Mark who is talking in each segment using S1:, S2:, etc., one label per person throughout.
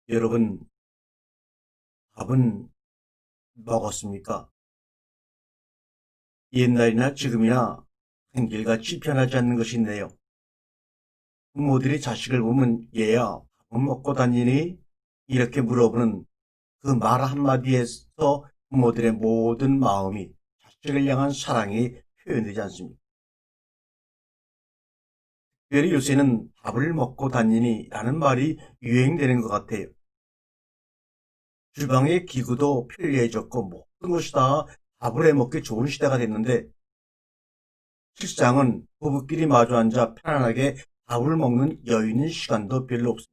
S1: 여러분, 밥은 먹었습니까? 옛날이나 지금이나 한결같이 변하지 않는 것인데요. 부모들이 자식을 보면 얘야, 밥은 먹고 다니니? 이렇게 물어보는 그 말 한마디에서 부모들의 모든 마음이 자식을 향한 사랑이 표현되지 않습니까? 특별히 요새는 밥을 먹고 다니니? 라는 말이 유행되는 것 같아요. 주방의 기구도 편리해졌고 모든 것이 다 밥을 해먹기 좋은 시대가 됐는데 실상은 부부끼리 마주 앉아 편안하게 밥을 먹는 여유 있는 시간도 별로 없습니다.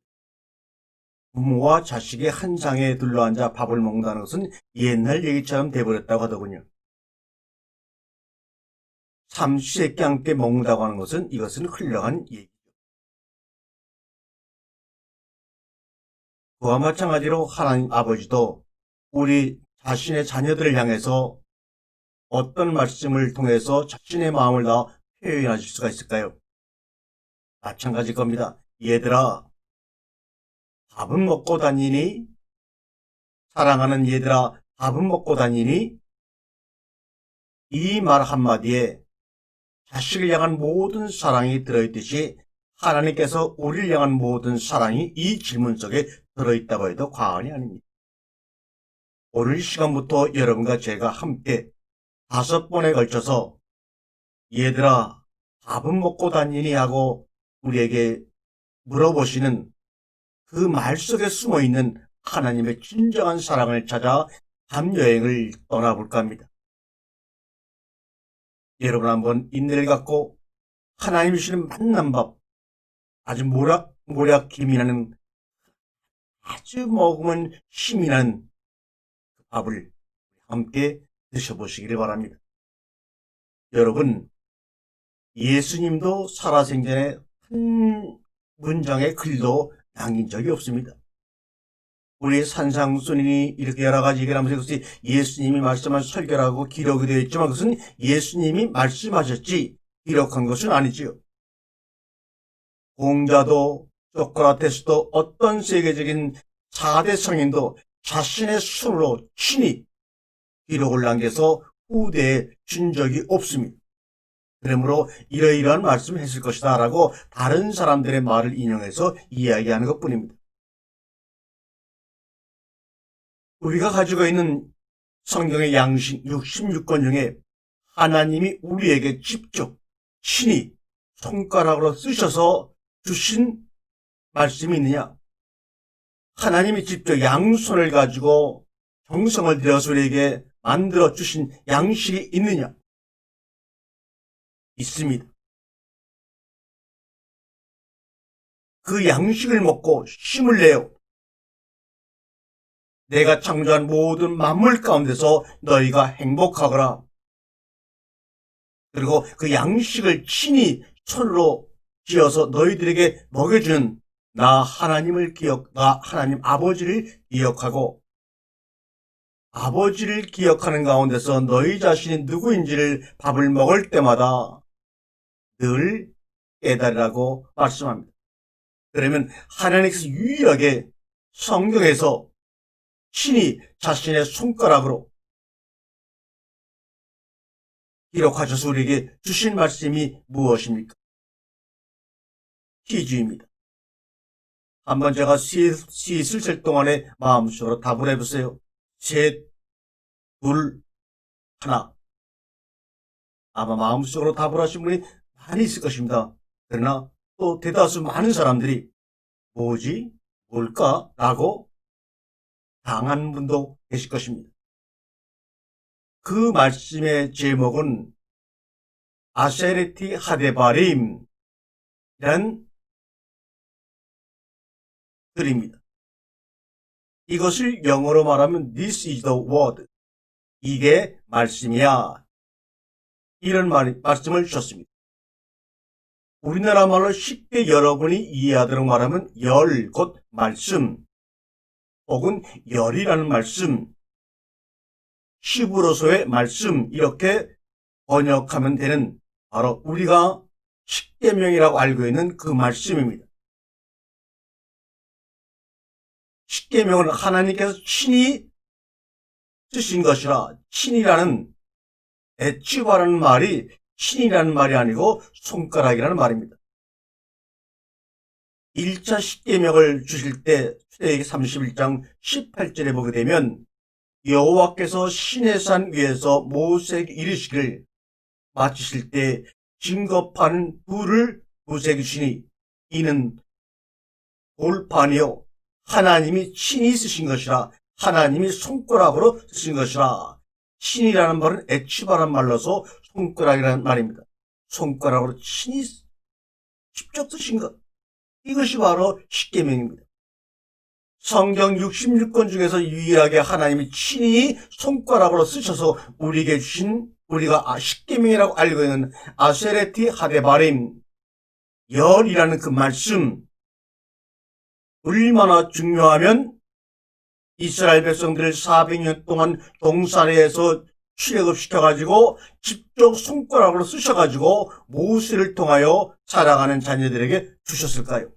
S1: 부모와 자식이 한 상에 둘러앉아 밥을 먹는다는 것은 옛날 얘기처럼 돼버렸다고 하더군요. 삼시세끼 함께 먹는다고 하는 것은 이것은 흘러간 얘기. 그와 마찬가지로 하나님 아버지도 우리 자신의 자녀들을 향해서 어떤 말씀을 통해서 자신의 마음을 다 표현하실 수가 있을까요? 마찬가지일 겁니다. 얘들아, 밥은 먹고 다니니? 사랑하는 얘들아, 밥은 먹고 다니니? 이 말 한마디에 자식을 향한 모든 사랑이 들어있듯이 하나님께서 우리를 향한 모든 사랑이 이 질문 속에 들어있다고 해도 과언이 아닙니다. 오늘 시간부터 여러분과 제가 함께 5번에 걸쳐서 얘들아, 밥은 먹고 다니니? 하고 우리에게 물어보시는 그 말 속에 숨어있는 하나님의 진정한 사랑을 찾아 밤여행을 떠나볼까 합니다. 여러분 한번 인내를 갖고 하나님 주시는 만난 밥, 아주 모락모락 김이 나는, 아주 먹으면 힘이 나는 그 밥을 함께 드셔보시기를 바랍니다. 여러분, 예수님도 살아생전에 한 문장의 글도 남긴 적이 없습니다. 우리 산상수훈이 이렇게 여러 가지 얘기를 하면서 그것이 예수님이 말씀한 설교라고 기록이 되어 있지만 그것은 예수님이 말씀하셨지 기록한 것은 아니지요. 공자도 소크라테스도 어떤 세계적인 4대 성인도 자신의 손으로 친히 기록을 남겨서 후대에 준 적이 없습니다. 그러므로 이러이러한 말씀을 했을 것이다 라고 다른 사람들의 말을 인용해서 이야기하는 것뿐입니다. 우리가 가지고 있는 성경의 양식 66권 중에 하나님이 우리에게 직접 친히 손가락으로 쓰셔서 주신 말씀이 있느냐? 하나님이 직접 양손을 가지고 정성을 들여서 우리에게 만들어 주신 양식이 있느냐? 있습니다. 그 양식을 먹고 힘을 내요. 내가 창조한 모든 만물 가운데서 너희가 행복하거라. 그리고 그 양식을 친히 손으로 쥐어서 너희들에게 먹여주는 나 하나님 아버지를 기억하고 아버지를 기억하는 가운데서 너희 자신이 누구인지를 밥을 먹을 때마다 늘 깨달으라고 말씀합니다. 그러면 하나님께서 유일하게 성경에서 친히 자신의 손가락으로 기록하셔서 우리에게 주신 말씀이 무엇입니까? 퀴즈입니다. 한번 제가 시있을 셀 동안에 마음속으로 답을 해보세요. 셋, 둘, 하나. 아마 마음속으로 답을 하신 분이 많이 있을 것입니다. 그러나 또 대다수 많은 사람들이 뭐지? 뭘까? 라고 당한 분도 계실 것입니다. 그 말씀의 제목은 아세르티 하데바림이란 글입니다. 이것을 영어로 말하면 This is the word. 이게 말씀이야. 이런 말씀을 주셨습니다. 우리나라 말로 쉽게 여러분이 이해하도록 말하면 열, 곧 말씀, 혹은 열이라는 말씀, 히브리서의 말씀 이렇게 번역하면 되는 바로 우리가 십계명이라고 알고 있는 그 말씀입니다. 십계명은 하나님께서 친히 쓰신 것이라. 친이라는 에츠바라는 말이 친이라는 말이 아니고 손가락이라는 말입니다. 1차 십계명을 주실 때 출애굽기 31장 18절에 보게 되면 여호와께서 시내산 위에서 모세에게 이르시기를 마치실 때 증거판 둘을 모세에게 주시니 이는 돌판이요 하나님이 친히 쓰신 것이라. 하나님이 손가락으로 쓰신 것이라. 친이라는 말은 에츠바란 말로서 손가락이라는 말입니다. 손가락으로 친히 직접 쓰신 것, 이것이 바로 십계명입니다. 성경 66권 중에서 유일하게 하나님이 친히 손가락으로 쓰셔서 우리에게 주신, 우리가 십계명이라고 알고 있는 아세레티 하데바림, 열이라는 그 말씀, 얼마나 중요하면 이스라엘 백성들을 400년 동안 동산에서 출애굽시켜가지고 직접 손가락으로 쓰셔가지고 모세를 통하여 살아가는 자녀들에게 주셨을까요?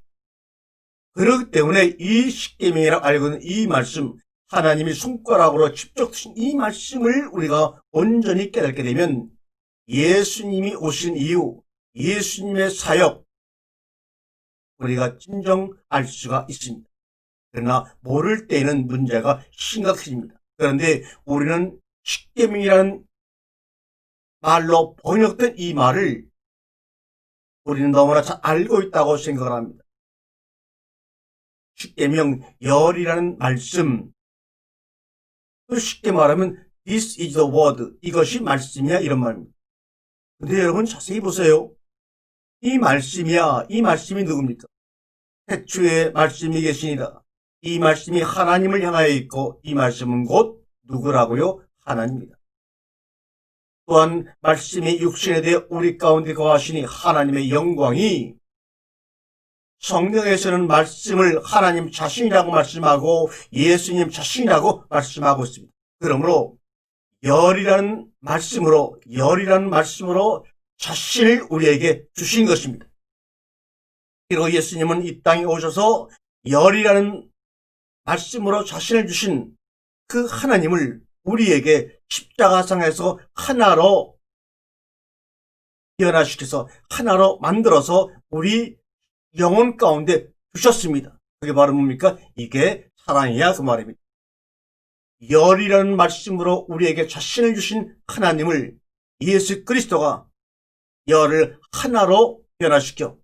S1: 그렇기 때문에 이 십계명이라고 알고 있는 이 말씀, 하나님이 손가락으로 직접 쓰신 이 말씀을 우리가 온전히 깨닫게 되면 예수님이 오신 이유, 예수님의 사역, 우리가 진정 알 수가 있습니다. 그러나 모를 때에는 문제가 심각해집니다. 그런데 우리는 십계명이라는 말로 번역된 이 말을 우리는 너무나 잘 알고 있다고 생각을 합니다. 십계명 열이라는 말씀, 쉽게 말하면 This is the word, 이것이 말씀이야, 이런 말입니다. 근데 여러분 자세히 보세요. 이 말씀이야, 이 말씀이 누굽니까? 태초에 말씀이 계시니라. 이 말씀이 하나님을 향하여 있고 이 말씀은 곧 누구라고요? 하나님입니다. 또한 말씀이 육신에 대해 우리 가운데 거하시니 하나님의 영광이, 성경에서는 말씀을 하나님 자신이라고 말씀하고 예수님 자신이라고 말씀하고 있습니다. 그러므로 열이라는 말씀으로 자신을 우리에게 주신 것입니다. 그리고 예수님은 이 땅에 오셔서 열이라는 말씀으로 자신을 주신 그 하나님을 우리에게 십자가상에서 하나로 변화시켜서 하나로 만들어서 우리 영혼 가운데 주셨습니다. 그게 바로 뭡니까? 이게 사랑이야, 그 말입니다. 열이라는 말씀으로 우리에게 자신을 주신 하나님을 예수 그리스도가 열을 하나로 변화시켜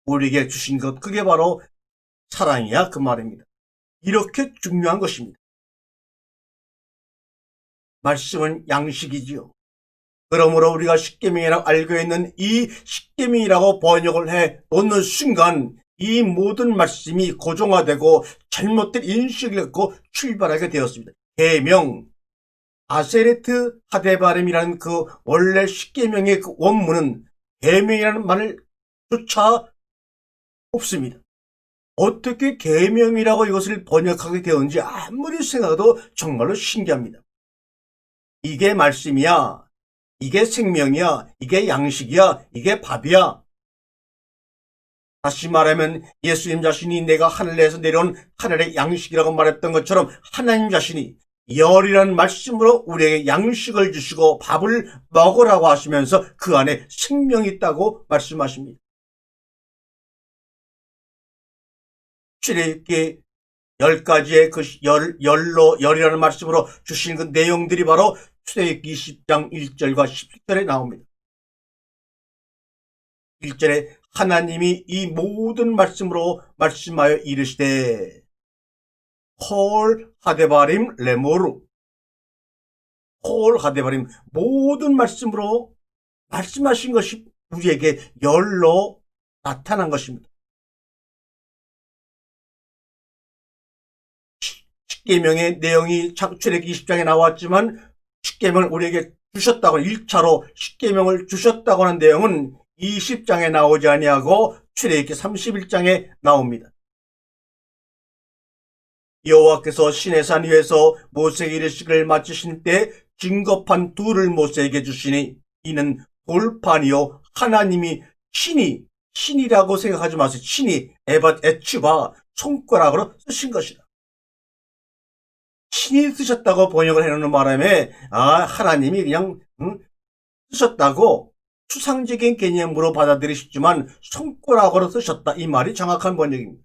S1: 우리에게 주신 것, 그게 바로 사랑이야, 그 말입니다. 이렇게 중요한 것입니다. 말씀은 양식이지요. 그러므로 우리가 십계명이라고 알고 있는 이 십계명이라고 번역을 해 놓는 순간 이 모든 말씀이 고정화되고 잘못된 인식을 갖고 출발하게 되었습니다. 계명, 아세레트 하데바림이라는 그 원래 십계명의 그 원문은 계명이라는 말조차 없습니다. 어떻게 계명이라고 이것을 번역하게 되었는지 아무리 생각해도 정말로 신기합니다. 이게 말씀이야, 이게 생명이야, 이게 양식이야, 이게 밥이야. 다시 말하면 예수님 자신이 내가 하늘에서 내려온 하늘의 양식이라고 말했던 것처럼 하나님 자신이 열이라는 말씀으로 우리에게 양식을 주시고 밥을 먹으라고 하시면서 그 안에 생명이 있다고 말씀하십니다. 출애굽기 10가지의 그 열이라는 말씀으로 주신 그 내용들이 바로 출애굽기 10장 1절과 17절에 나옵니다. 1절에 하나님이 이 모든 말씀으로 말씀하여 이르시되 콜 하데바림 레모루, 콜 하데바림, 모든 말씀으로 말씀하신 것이 우리에게 열로 나타난 것입니다. 십계명의 내용이 출애굽기 20장에 나왔지만 십계명을 우리에게 주셨다고, 1차로 십계명을 주셨다고 하는 내용은 20장에 나오지 아니하고 출애굽기 31장에 나옵니다. 여호와께서 시내산 위에서 모세에게 이르시기를 마치신 때 증거판 둘을 모세에게 주시니 이는 돌판이요 하나님이 신이라고 생각하지 마세요. 신이 에밧 에츠바, 손가락으로 쓰신 것이다. 신이 쓰셨다고 번역을 해놓는 바람에 하나님이 그냥 쓰셨다고 추상적인 개념으로 받아들이시지만 손가락으로 쓰셨다, 이 말이 정확한 번역입니다.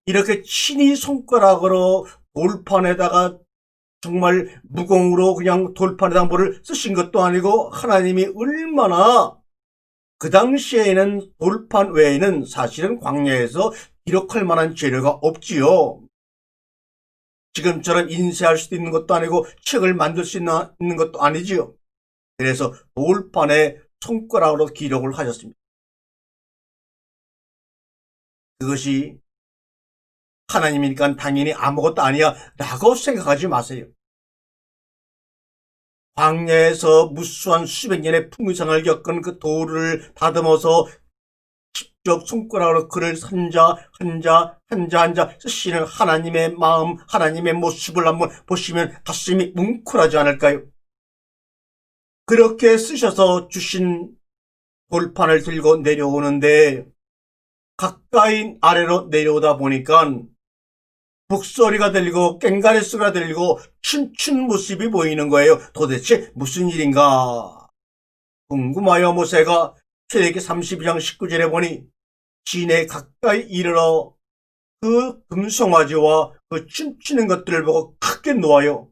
S1: 이렇게 친히 손가락으로 돌판에다가 정말 무공으로 그냥 돌판에다 뭐를 쓰신 것도 아니고, 하나님이 얼마나 그 당시에는 돌판 외에는 사실은 광야에서 기록할 만한 재료가 없지요. 지금처럼 인쇄할 수도 있는 것도 아니고 책을 만들 수 있는 것도 아니지요. 그래서 돌판에 손가락으로 기록을 하셨습니다. 그것이 하나님이니까 당연히 아무것도 아니야 라고 생각하지 마세요. 광야에서 무수한 수백 년의 풍성을 겪은 그 돌을 다듬어서 직접 손가락으로 글을 한자 쓰시는 하나님의 마음, 하나님의 모습을 한번 보시면 가슴이 뭉클하지 않을까요? 그렇게 쓰셔서 주신 돌판을 들고 내려오는데, 가까이 아래로 내려오다 보니까 북소리가 들리고 꽹과리 소리가 들리고 춤춘 모습이 보이는 거예요. 도대체 무슨 일인가 궁금하여 모세가 출애굽기 32장 19절에 보니 진에 가까이 이르러 그 금송아지와 그 춤추는 것들을 보고 크게 놓아요.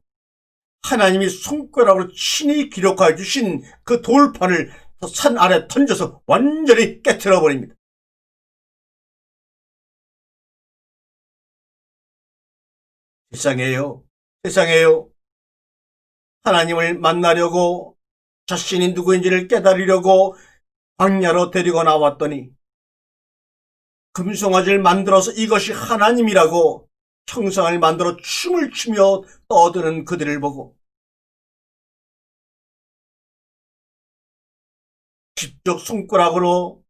S1: 하나님이 손가락으로 친히 기록하여 주신 그 돌판을 산 아래 던져서 완전히 깨트려 버립니다. 세상에요. 하나님을 만나려고 자신이 누구인지를 깨달으려고 광야로 데리고 나왔더니 금송아지를 만들어서 이것이 하나님이라고 형상을 만들어 춤을 추며 떠드는 그들을 보고 직접 손가락으로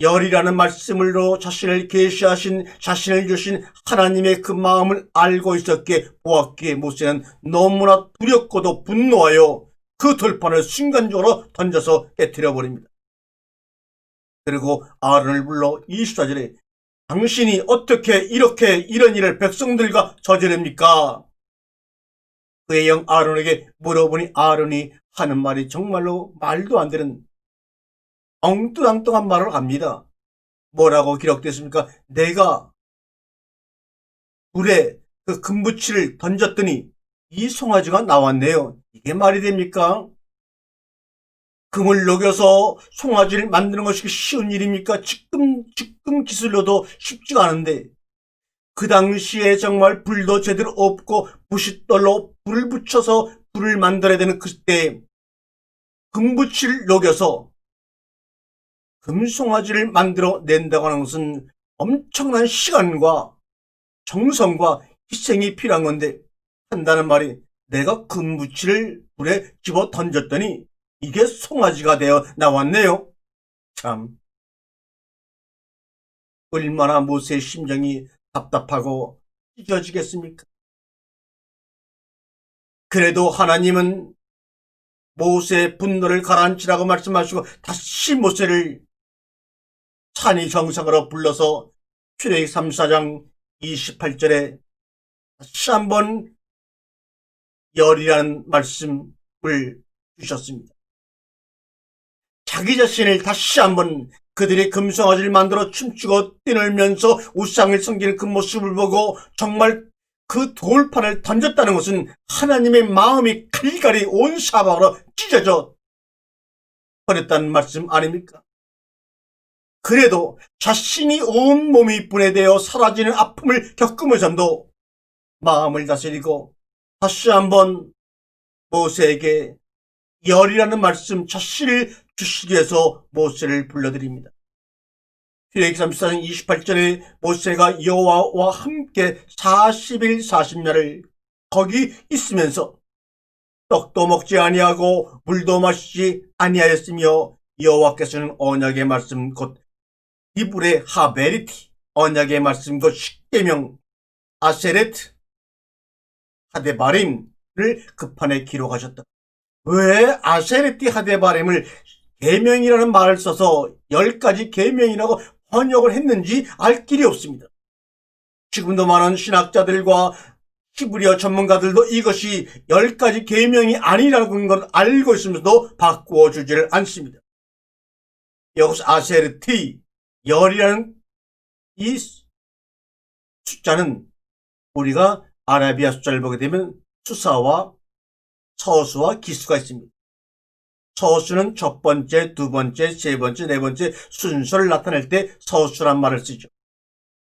S1: 열이라는 말씀으로 자신을 계시하신, 자신을 주신 하나님의 그 마음을 알고 있었기에 보았기에 모세는 너무나 두렵고도 분노하여 그 돌판을 순간적으로 던져서 깨뜨려 버립니다. 그리고 아론을 불러 24절에 당신이 어떻게 이렇게 이런 일을 백성들과 저지릅니까? 그의 영 아론에게 물어보니 아론이 하는 말이 정말로 말도 안 되는 엉뚱엉뚱한 말을 합니다. 뭐라고 기록됐습니까? 내가 불에 그 금붙이를 던졌더니 이 송아지가 나왔네요. 이게 말이 됩니까? 금을 녹여서 송아지를 만드는 것이 쉬운 일입니까? 지금 기술로도 쉽지가 않은데, 그 당시에 정말 불도 제대로 없고 부싯돌로 불을 붙여서 불을 만들어야 되는 그때 금붙이를 녹여서 금송아지를 만들어 낸다고 하는 것은 엄청난 시간과 정성과 희생이 필요한 건데, 한다는 말이 내가 금붙이를 불에 집어 던졌더니 이게 송아지가 되어 나왔네요. 참, 얼마나 모세의 심정이 답답하고 찢어지겠습니까? 그래도 하나님은 모세의 분노를 가라앉히라고 말씀하시고 다시 모세를 산이 정상으로 불러서 출애굽기 34장 28절에 다시 한번 열이라는 말씀을 주셨습니다. 자기 자신을 다시 한번 그들이 금송아지를 만들어 춤추고 뛰놀면서 우상을 섬기는 그 모습을 보고 정말 그 돌판을 던졌다는 것은 하나님의 마음이 칼갈이 온 사방으로 찢어져 버렸다는 말씀 아닙니까? 그래도 자신이 온몸이 분해되어 사라지는 아픔을 겪으면서도 마음을 다스리고 다시 한번 모세에게 열이라는 말씀 자신을 주시기 위해서 모세를 불러드립니다. 출애굽기 34장 28절에 모세가 여호와와 함께 40일 40야를 거기 있으면서 떡도 먹지 아니하고 물도 마시지 아니하였으며 여호와께서는 언약의 말씀 곧 히브리의 하베리티 언약의 말씀 곧 십계명 아세레트 하데바림을 그 판에 기록하셨다. 왜 아세레티 하데바림을 계명이라는 말을 써서 10가지 계명이라고 번역을 했는지 알 길이 없습니다. 지금도 많은 신학자들과 히브리어 전문가들도 이것이 10가지 계명이 아니라는 걸 알고 있으면서도 바꾸어 주지를 않습니다. 여기서 아세르티, 열이라는 이 숫자는 우리가 아라비아 숫자를 보게 되면 수사와 서수와 기수가 있습니다. 서수는 첫 번째, 두 번째, 세 번째, 네 번째 순서를 나타낼 때 서수란 말을 쓰죠.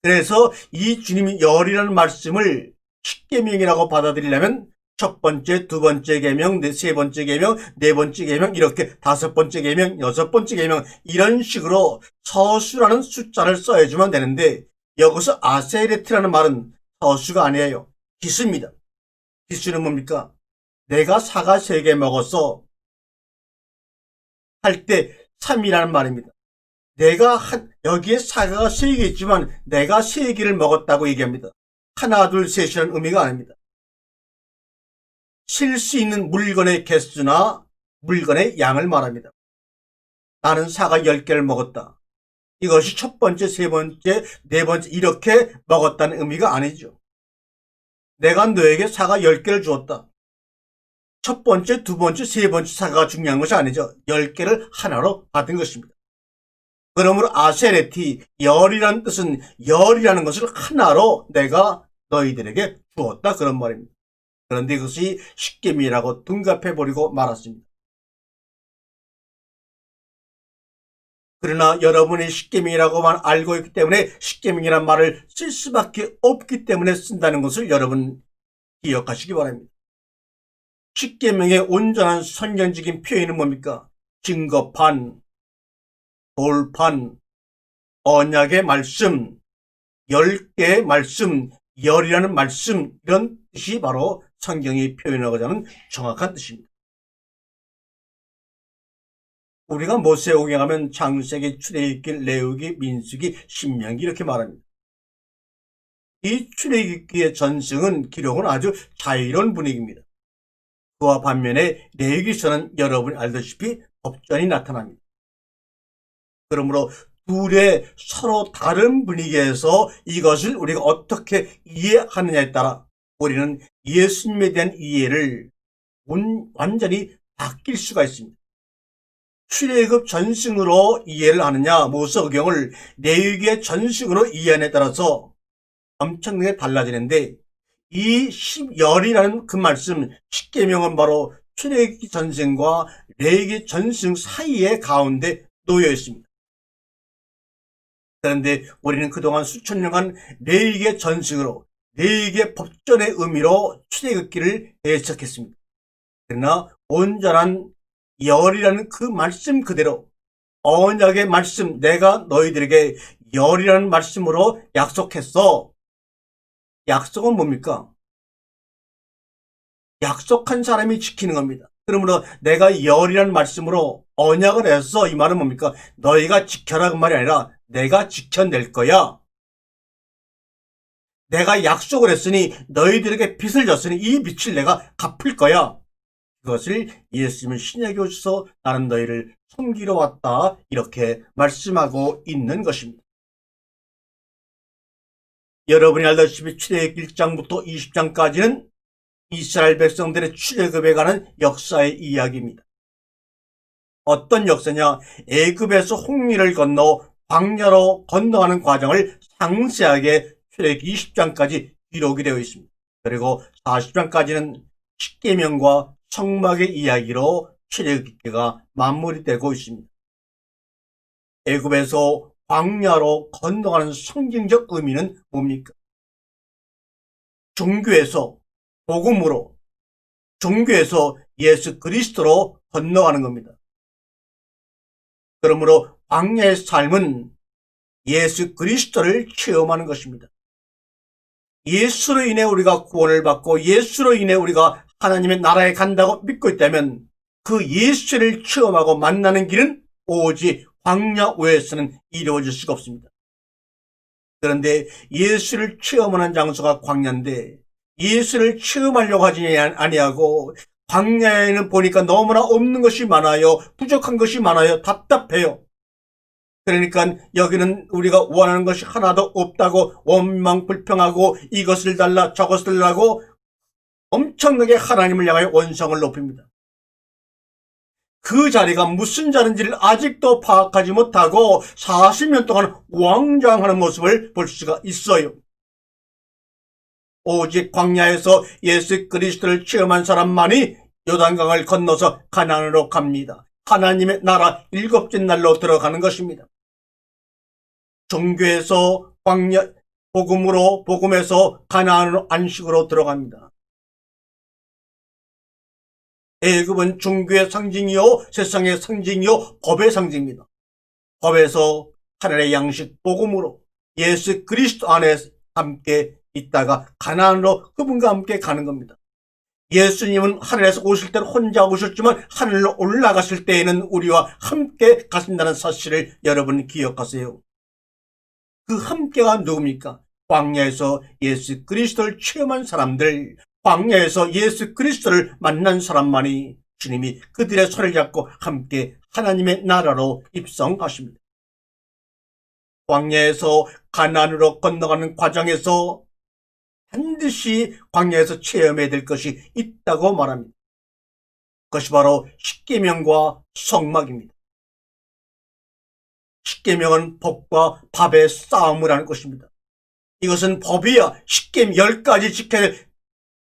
S1: 그래서 이 주님이 열이라는 말씀을 십계명이라고 받아들이려면 첫 번째, 두 번째 계명, 세 번째 계명, 네 번째 계명, 이렇게 다섯 번째 계명, 여섯 번째 계명, 이런 식으로 서수라는 숫자를 써야지만 되는데, 여기서 아세레트라는 말은 서수가 아니에요. 기수입니다. 기수는 뭡니까? 내가 사과 3개 먹었어 할 때 3이라는 말입니다. 내가 여기에 사과가 3개 있지만 내가 3개를 먹었다고 얘기합니다. 하나, 둘, 셋이라는 의미가 아닙니다. 실 수 있는 물건의 개수나 물건의 양을 말합니다. 나는 사과 10개를 먹었다. 이것이 첫 번째, 세 번째, 네 번째 이렇게 먹었다는 의미가 아니죠. 내가 너에게 사과 10개를 주었다. 첫 번째, 두 번째, 세 번째 사과가 중요한 것이 아니죠. 10개를 하나로 받은 것입니다. 그러므로 아세레티, 열이라는 뜻은 열이라는 것을 하나로 내가 너희들에게 주었다, 그런 말입니다. 그런데 이것이 십계명이라고 둔갑해버리고 말았습니다. 그러나 여러분이 십계명이라고만 알고 있기 때문에 십계명이라는 말을 쓸 수밖에 없기 때문에 쓴다는 것을 여러분 기억하시기 바랍니다. 십계명의 온전한 성경적인 표현은 뭡니까? 증거판, 돌판, 언약의 말씀, 10개의 말씀, 열이라는 말씀, 이런 뜻이 바로 성경이 표현하고자 하는 정확한 뜻입니다. 우리가 모세오경에 가면 창세기, 출애굽기, 레위기, 민수기, 신명기 이렇게 말합니다. 이 출애굽기의 전승은 기록은 아주 자유로운 분위기입니다. 그와 반면에 레위기서는 여러분이 알다시피 법전이 나타납니다. 그러므로 둘의 서로 다른 분위기에서 이것을 우리가 어떻게 이해하느냐에 따라 우리는 예수님에 대한 이해를 완전히 바뀔 수가 있습니다. 출애굽 전승으로 이해를 하느냐, 모세오경을 레위기의 전승으로 이해하느냐에 따라서 엄청나게 달라지는데, 이 십열이라는 그 말씀, 십계명은 바로 출애굽기 전승과 레위기 전승 사이에 가운데 놓여 있습니다. 그런데 우리는 그동안 수천 년간 레위기의 전승으로, 레위기의 법전의 의미로 출애굽기를 해석했습니다. 그러나 온전한 열이라는 그 말씀 그대로, 언약의 말씀, 내가 너희들에게 열이라는 말씀으로 약속했어. 약속은 뭡니까? 약속한 사람이 지키는 겁니다. 그러므로 내가 열이라는 말씀으로 언약을 했어. 이 말은 뭡니까? 너희가 지켜라 그 말이 아니라 내가 지켜낼 거야. 내가 약속을 했으니 너희들에게 빚을 졌으니 이 빚을 내가 갚을 거야. 그것을 예수님은 신약에 오셔서 나는 너희를 섬기러 왔다, 이렇게 말씀하고 있는 것입니다. 여러분이 알다시피 출애굽기 1장부터 20장까지는 이스라엘 백성들의 출애굽에 관한 역사의 이야기입니다. 어떤 역사냐? 애굽에서 홍해를 건너 광야로 건너가는 과정을 상세하게 출애굽기 20장까지 기록이 되어 있습니다. 그리고 40장까지는 십계명과 성막의 이야기로 출애굽기가 마무리되고 있습니다. 애굽에서 광야로 건너가는 성경적 의미는 뭡니까? 종교에서 복음으로, 종교에서 예수 그리스도로 건너가는 겁니다. 그러므로 광야의 삶은 예수 그리스도를 체험하는 것입니다. 예수로 인해 우리가 구원을 받고 예수로 인해 우리가 하나님의 나라에 간다고 믿고 있다면 그 예수를 체험하고 만나는 길은 오직 광야 외에서는 이루어질 수가 없습니다. 그런데 예수를 체험하는 장소가 광야인데 예수를 체험하려고 하지 아니하고 광야에는 보니까 너무나 없는 것이 많아요. 부족한 것이 많아요. 답답해요. 그러니까 여기는 우리가 원하는 것이 하나도 없다고 원망 불평하고 이것을 달라 저것을 달라고 엄청나게 하나님을 향하여 원성을 높입니다. 그 자리가 무슨 자리인지를 아직도 파악하지 못하고 40년 동안 왕좌하는 모습을 볼 수가 있어요. 오직 광야에서 예수 그리스도를 체험한 사람만이 요단강을 건너서 가나안으로 갑니다. 하나님의 나라 7째 날로 들어가는 것입니다. 종교에서 광야 복음에서 가나안으로 안식으로 들어갑니다. 애굽은 종교의 상징이요 세상의 상징이요 법의 상징입니다. 법에서 하늘의 양식 복음으로 예수 그리스도 안에 함께 있다가 가나안으로 그분과 함께 가는 겁니다. 예수님은 하늘에서 오실 때는 혼자 오셨지만 하늘로 올라가실 때에는 우리와 함께 가신다는 사실을 여러분 기억하세요. 그 함께가 누굽니까? 광야에서 예수 그리스도를 체험한 사람들, 광야에서 예수 그리스도를 만난 사람만이 주님이 그들의 손을 잡고 함께 하나님의 나라로 입성하십니다. 광야에서 가나안으로 건너가는 과정에서 반드시 광야에서 체험해야 될 것이 있다고 말합니다. 그것이 바로 십계명과 성막입니다. 십계명은 법과 밥의 싸움을 하는 것입니다. 이것은 법이야. 십계명 10가지 지켜야 될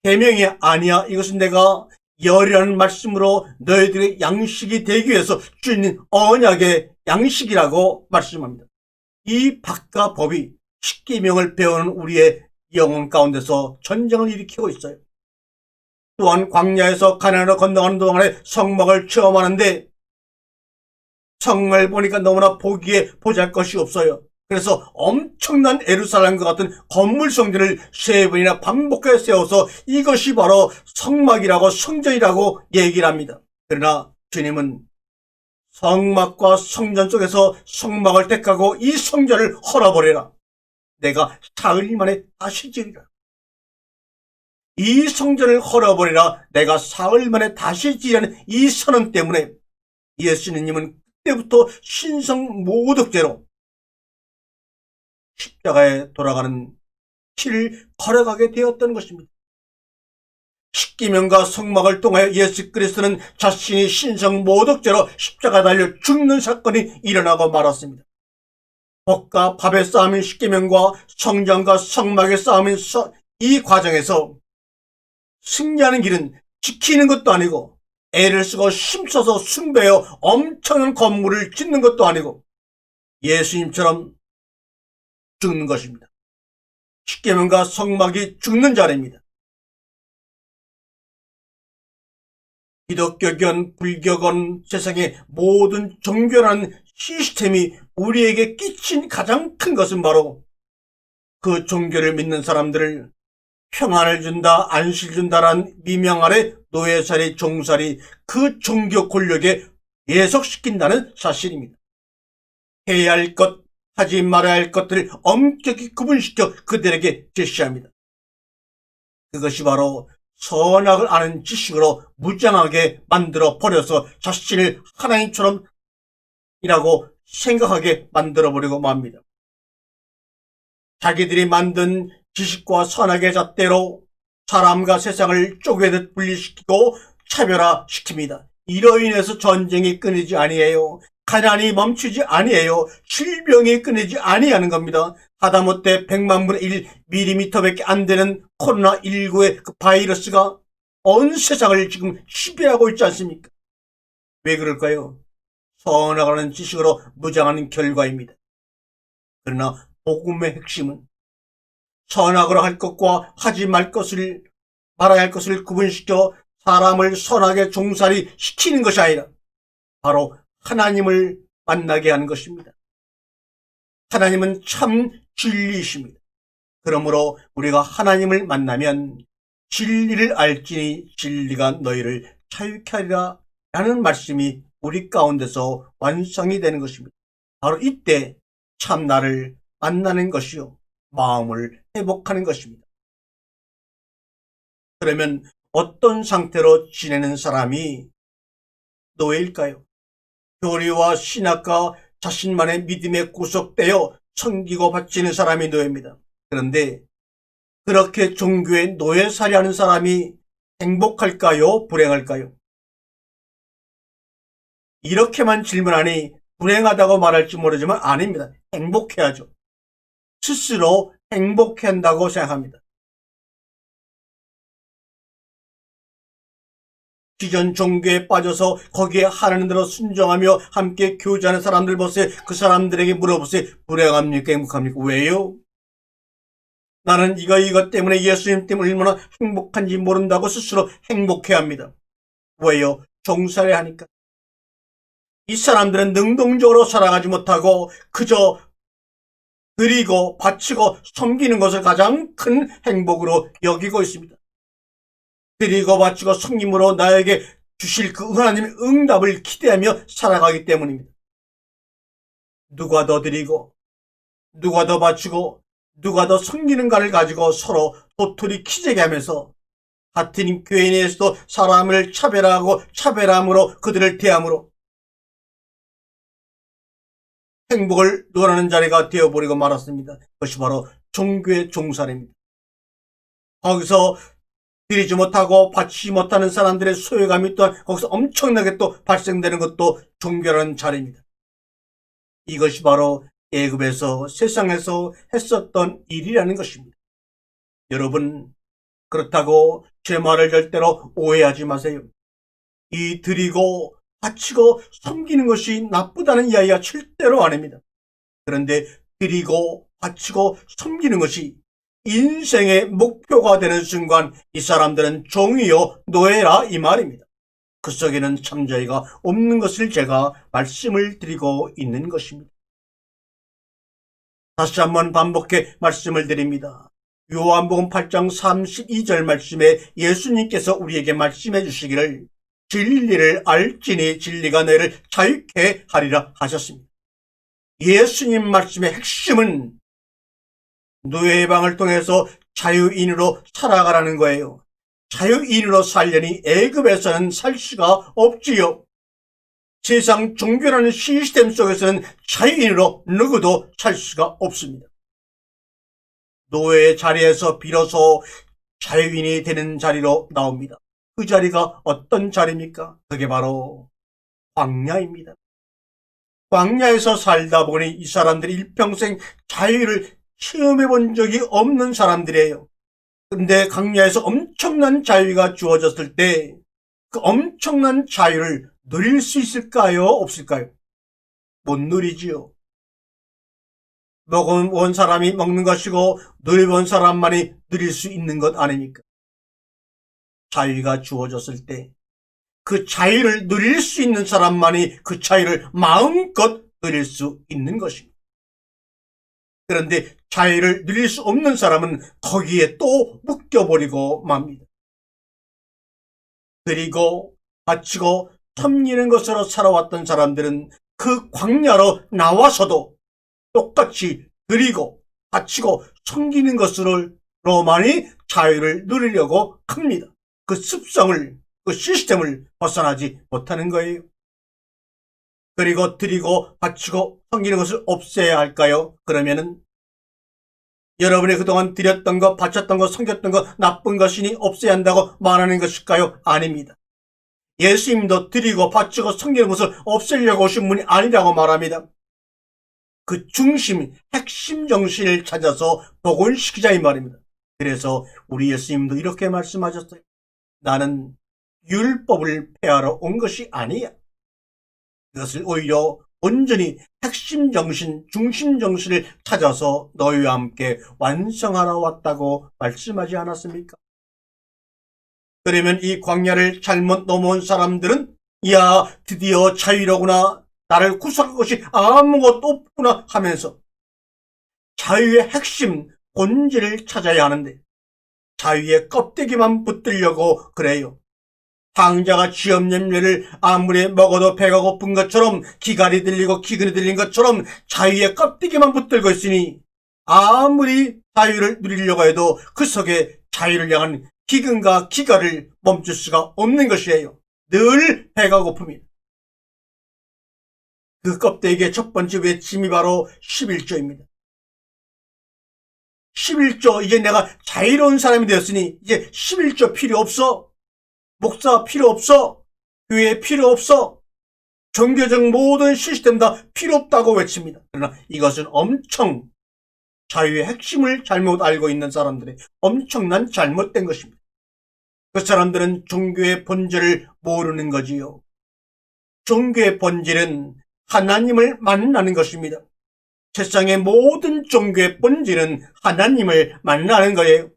S1: 계명이 아니야. 이것은 내가 열이라는 말씀으로 너희들의 양식이 되기 위해서 주님 언약의 양식이라고 말씀합니다. 이 법과 법이 십계명을 배우는 우리의 영혼 가운데서 전쟁을 일으키고 있어요. 또한 광야에서 가나안으로 건너가는 동안에 성막을 체험하는데 성을 보니까 너무나 보기에 보잘것이 없어요. 그래서 엄청난 예루살렘과 같은 건물 성전을 3번이나 반복해 세워서 이것이 바로 성막이라고 성전이라고 얘기를 합니다. 그러나 주님은 성막과 성전 속에서 성막을 택하고 이 성전을 헐어버려라. 내가 사흘 만에 다시 지으리라. 이 성전을 헐어버리라. 내가 사흘 만에 다시 지으라는 이 선언 때문에 예수님은 그때부터 신성 모독죄로 십자가에 돌아가는 길을 걸어가게 되었던 것입니다. 십계명과 성막을 통하여 예수 그리스도는 자신이 신성 모독죄로 십자가에 달려 죽는 사건이 일어나고 말았습니다. 법과 밥의 싸움인 십계명과 성전과 성막의 싸움인 이 과정에서 승리하는 길은 지키는 것도 아니고 애를 쓰고 힘써서 숭배하여 엄청난 건물을 짓는 것도 아니고 예수님처럼 죽는 것입니다. 십계명과 성막이 죽는 자리입니다. 기독교건 불교건 세상의 모든 종교라는 시스템이 우리에게 끼친 가장 큰 것은 바로 그 종교를 믿는 사람들을 평안을 준다, 안식을 준다라는 미명 아래 노예살이, 종살이 그 종교 권력에 예속시킨다는 사실입니다. 해야 할 것, 하지 말아야 할 것들을 엄격히 구분시켜 그들에게 제시합니다. 그것이 바로 선악을 아는 지식으로 무장하게 만들어 버려서 자신을 하나님처럼 이라고 생각하게 만들어버리고 맙니다. 자기들이 만든 지식과 선악의 잣대로 사람과 세상을 쪼개듯 분리시키고 차별화시킵니다. 이로 인해서 전쟁이 끊이지 아니해요. 가난이 멈추지 아니해요. 질병이 끊이지 아니하는 겁니다. 하다못해 100만 분의 1 밀리미터밖에 안 되는 코로나19의 그 바이러스가 온 세상을 지금 지배하고 있지 않습니까? 왜 그럴까요? 선악하는 지식으로 무장하는 결과입니다. 그러나 복음의 핵심은 선악으로 할 것과 하지 말아야 할 것을 구분시켜 사람을 선악의 종살이 시키는 것이 아니라 바로 하나님을 만나게 하는 것입니다. 하나님은 참 진리이십니다. 그러므로 우리가 하나님을 만나면 진리를 알지니 진리가 너희를 자유케 하리라 라는 말씀이 우리 가운데서 완성이 되는 것입니다. 바로 이때 참 나를 만나는 것이요 마음을 회복하는 것입니다. 그러면 어떤 상태로 지내는 사람이 노예일까요? 교리와 신학과 자신만의 믿음에 구속되어 섬기고 바치는 사람이 노예입니다. 그런데 그렇게 종교의 노예살이하는 사람이 행복할까요? 불행할까요? 이렇게만 질문하니 불행하다고 말할지 모르지만 아닙니다. 행복해야죠. 스스로 행복해한다고 생각합니다. 기존 종교에 빠져서 거기에 하라는 대로 순종하며 함께 교제하는 사람들 보세요. 그 사람들에게 물어보세요. 불행합니까? 행복합니까? 왜요? 나는 이것 때문에 예수님 때문에 얼마나 행복한지 모른다고 스스로 행복해합니다. 왜요? 종살이 하니까. 이 사람들은 능동적으로 살아가지 못하고 그저 드리고 바치고 섬기는 것을 가장 큰 행복으로 여기고 있습니다. 드리고 바치고 섬김으로 나에게 주실 그 하나님의 응답을 기대하며 살아가기 때문입니다. 누가 더 드리고 누가 더 바치고 누가 더 섬기는가를 가지고 서로 도토리 키재기 하면서 같은 교회 내에서도 사람을 차별하고 차별함으로 그들을 대함으로 행복을 논하는 자리가 되어버리고 말았습니다. 그것이 바로 종교의 종살입니다. 거기서 드리지 못하고 바치지 못하는 사람들의 소외감이 또한 거기서 엄청나게 또 발생되는 것도 종교라는 자리입니다. 이것이 바로 애굽에서 세상에서 했었던 일이라는 것입니다. 여러분, 그렇다고 제 말을 절대로 오해하지 마세요. 이 드리고 바치고 섬기는 것이 나쁘다는 이야기가 절대로 아닙니다. 그런데 드리고 바치고 섬기는 것이 인생의 목표가 되는 순간 이 사람들은 종이요 노예라 이 말입니다. 그 속에는 참자유가 없는 것을 제가 말씀을 드리고 있는 것입니다. 다시 한번 반복해 말씀을 드립니다. 요한복음 8장 32절 말씀에 예수님께서 우리에게 말씀해 주시기를 진리를 알지니 진리가 너희를 자유케 하리라 하셨습니다. 예수님 말씀의 핵심은 노예 해방을 통해서 자유인으로 살아가라는 거예요. 자유인으로 살려니 애굽에서는 살 수가 없지요. 세상 종교라는 시스템 속에서는 자유인으로 누구도 살 수가 없습니다. 노예의 자리에서 비로소 자유인이 되는 자리로 나옵니다. 그 자리가 어떤 자리입니까? 그게 바로 광야입니다. 광야에서 살다 보니 이 사람들이 일평생 자유를 체험해 본 적이 없는 사람들이에요. 근데 광야에서 엄청난 자유가 주어졌을 때 그 엄청난 자유를 누릴 수 있을까요? 없을까요? 못 누리지요. 먹어본 사람이 먹는 것이고 누려본 사람만이 누릴 수 있는 것 아닙니까? 자유가 주어졌을 때 그 자유를 누릴 수 있는 사람만이 그 자유를 마음껏 누릴 수 있는 것입니다. 그런데 자유를 누릴 수 없는 사람은 거기에 또 묶여버리고 맙니다. 드리고 바치고 섬기는 것으로 살아왔던 사람들은 그 광야로 나와서도 똑같이 드리고 바치고 섬기는 것으로만이 자유를 누리려고 합니다. 그 습성을, 그 시스템을 벗어나지 못하는 거예요. 그리고 드리고 바치고 섬기는 것을 없애야 할까요? 그러면은 여러분이 그동안 드렸던 것, 바쳤던 것, 섬겼던 것 나쁜 것이니 없애야 한다고 말하는 것일까요? 아닙니다. 예수님도 드리고 바치고 섬기는 것을 없애려고 오신 분이 아니라고 말합니다. 그 중심, 핵심 정신을 찾아서 복원시키자 이 말입니다. 그래서 우리 예수님도 이렇게 말씀하셨어요. 나는 율법을 폐하러 온 것이 아니야. 그것을 오히려 온전히 핵심 정신, 중심 정신을 찾아서 너희와 함께 완성하러 왔다고 말씀하지 않았습니까? 그러면 이 광야를 잘못 넘어온 사람들은 야, 드디어 자유로구나. 나를 구속한 것이 아무것도 없구나 하면서 자유의 핵심, 본질을 찾아야 하는데 자유의 껍데기만 붙들려고 그래요. 황자가 쥐염염려를 아무리 먹어도 배가 고픈 것처럼 기갈이 들리고 기근이 들린 것처럼 자유의 껍데기만 붙들고 있으니 아무리 자유를 누리려고 해도 그 속에 자유를 향한 기근과 기갈을 멈출 수가 없는 것이에요. 늘 배가 고픕니다. 그 껍데기의 첫 번째 외침이 바로 11조입니다. 11조, 이제 내가 자유로운 사람이 되었으니 이제 11조 필요 없어. 목사 필요 없어. 교회 필요 없어. 종교적 모든 시스템 다 필요 없다고 외칩니다. 그러나 이것은 엄청 자유의 핵심을 잘못 알고 있는 사람들의 엄청난 잘못된 것입니다. 그 사람들은 종교의 본질을 모르는 거지요. 종교의 본질은 하나님을 만나는 것입니다. 세상의 모든 종교의 본질은 하나님을 만나는 거예요.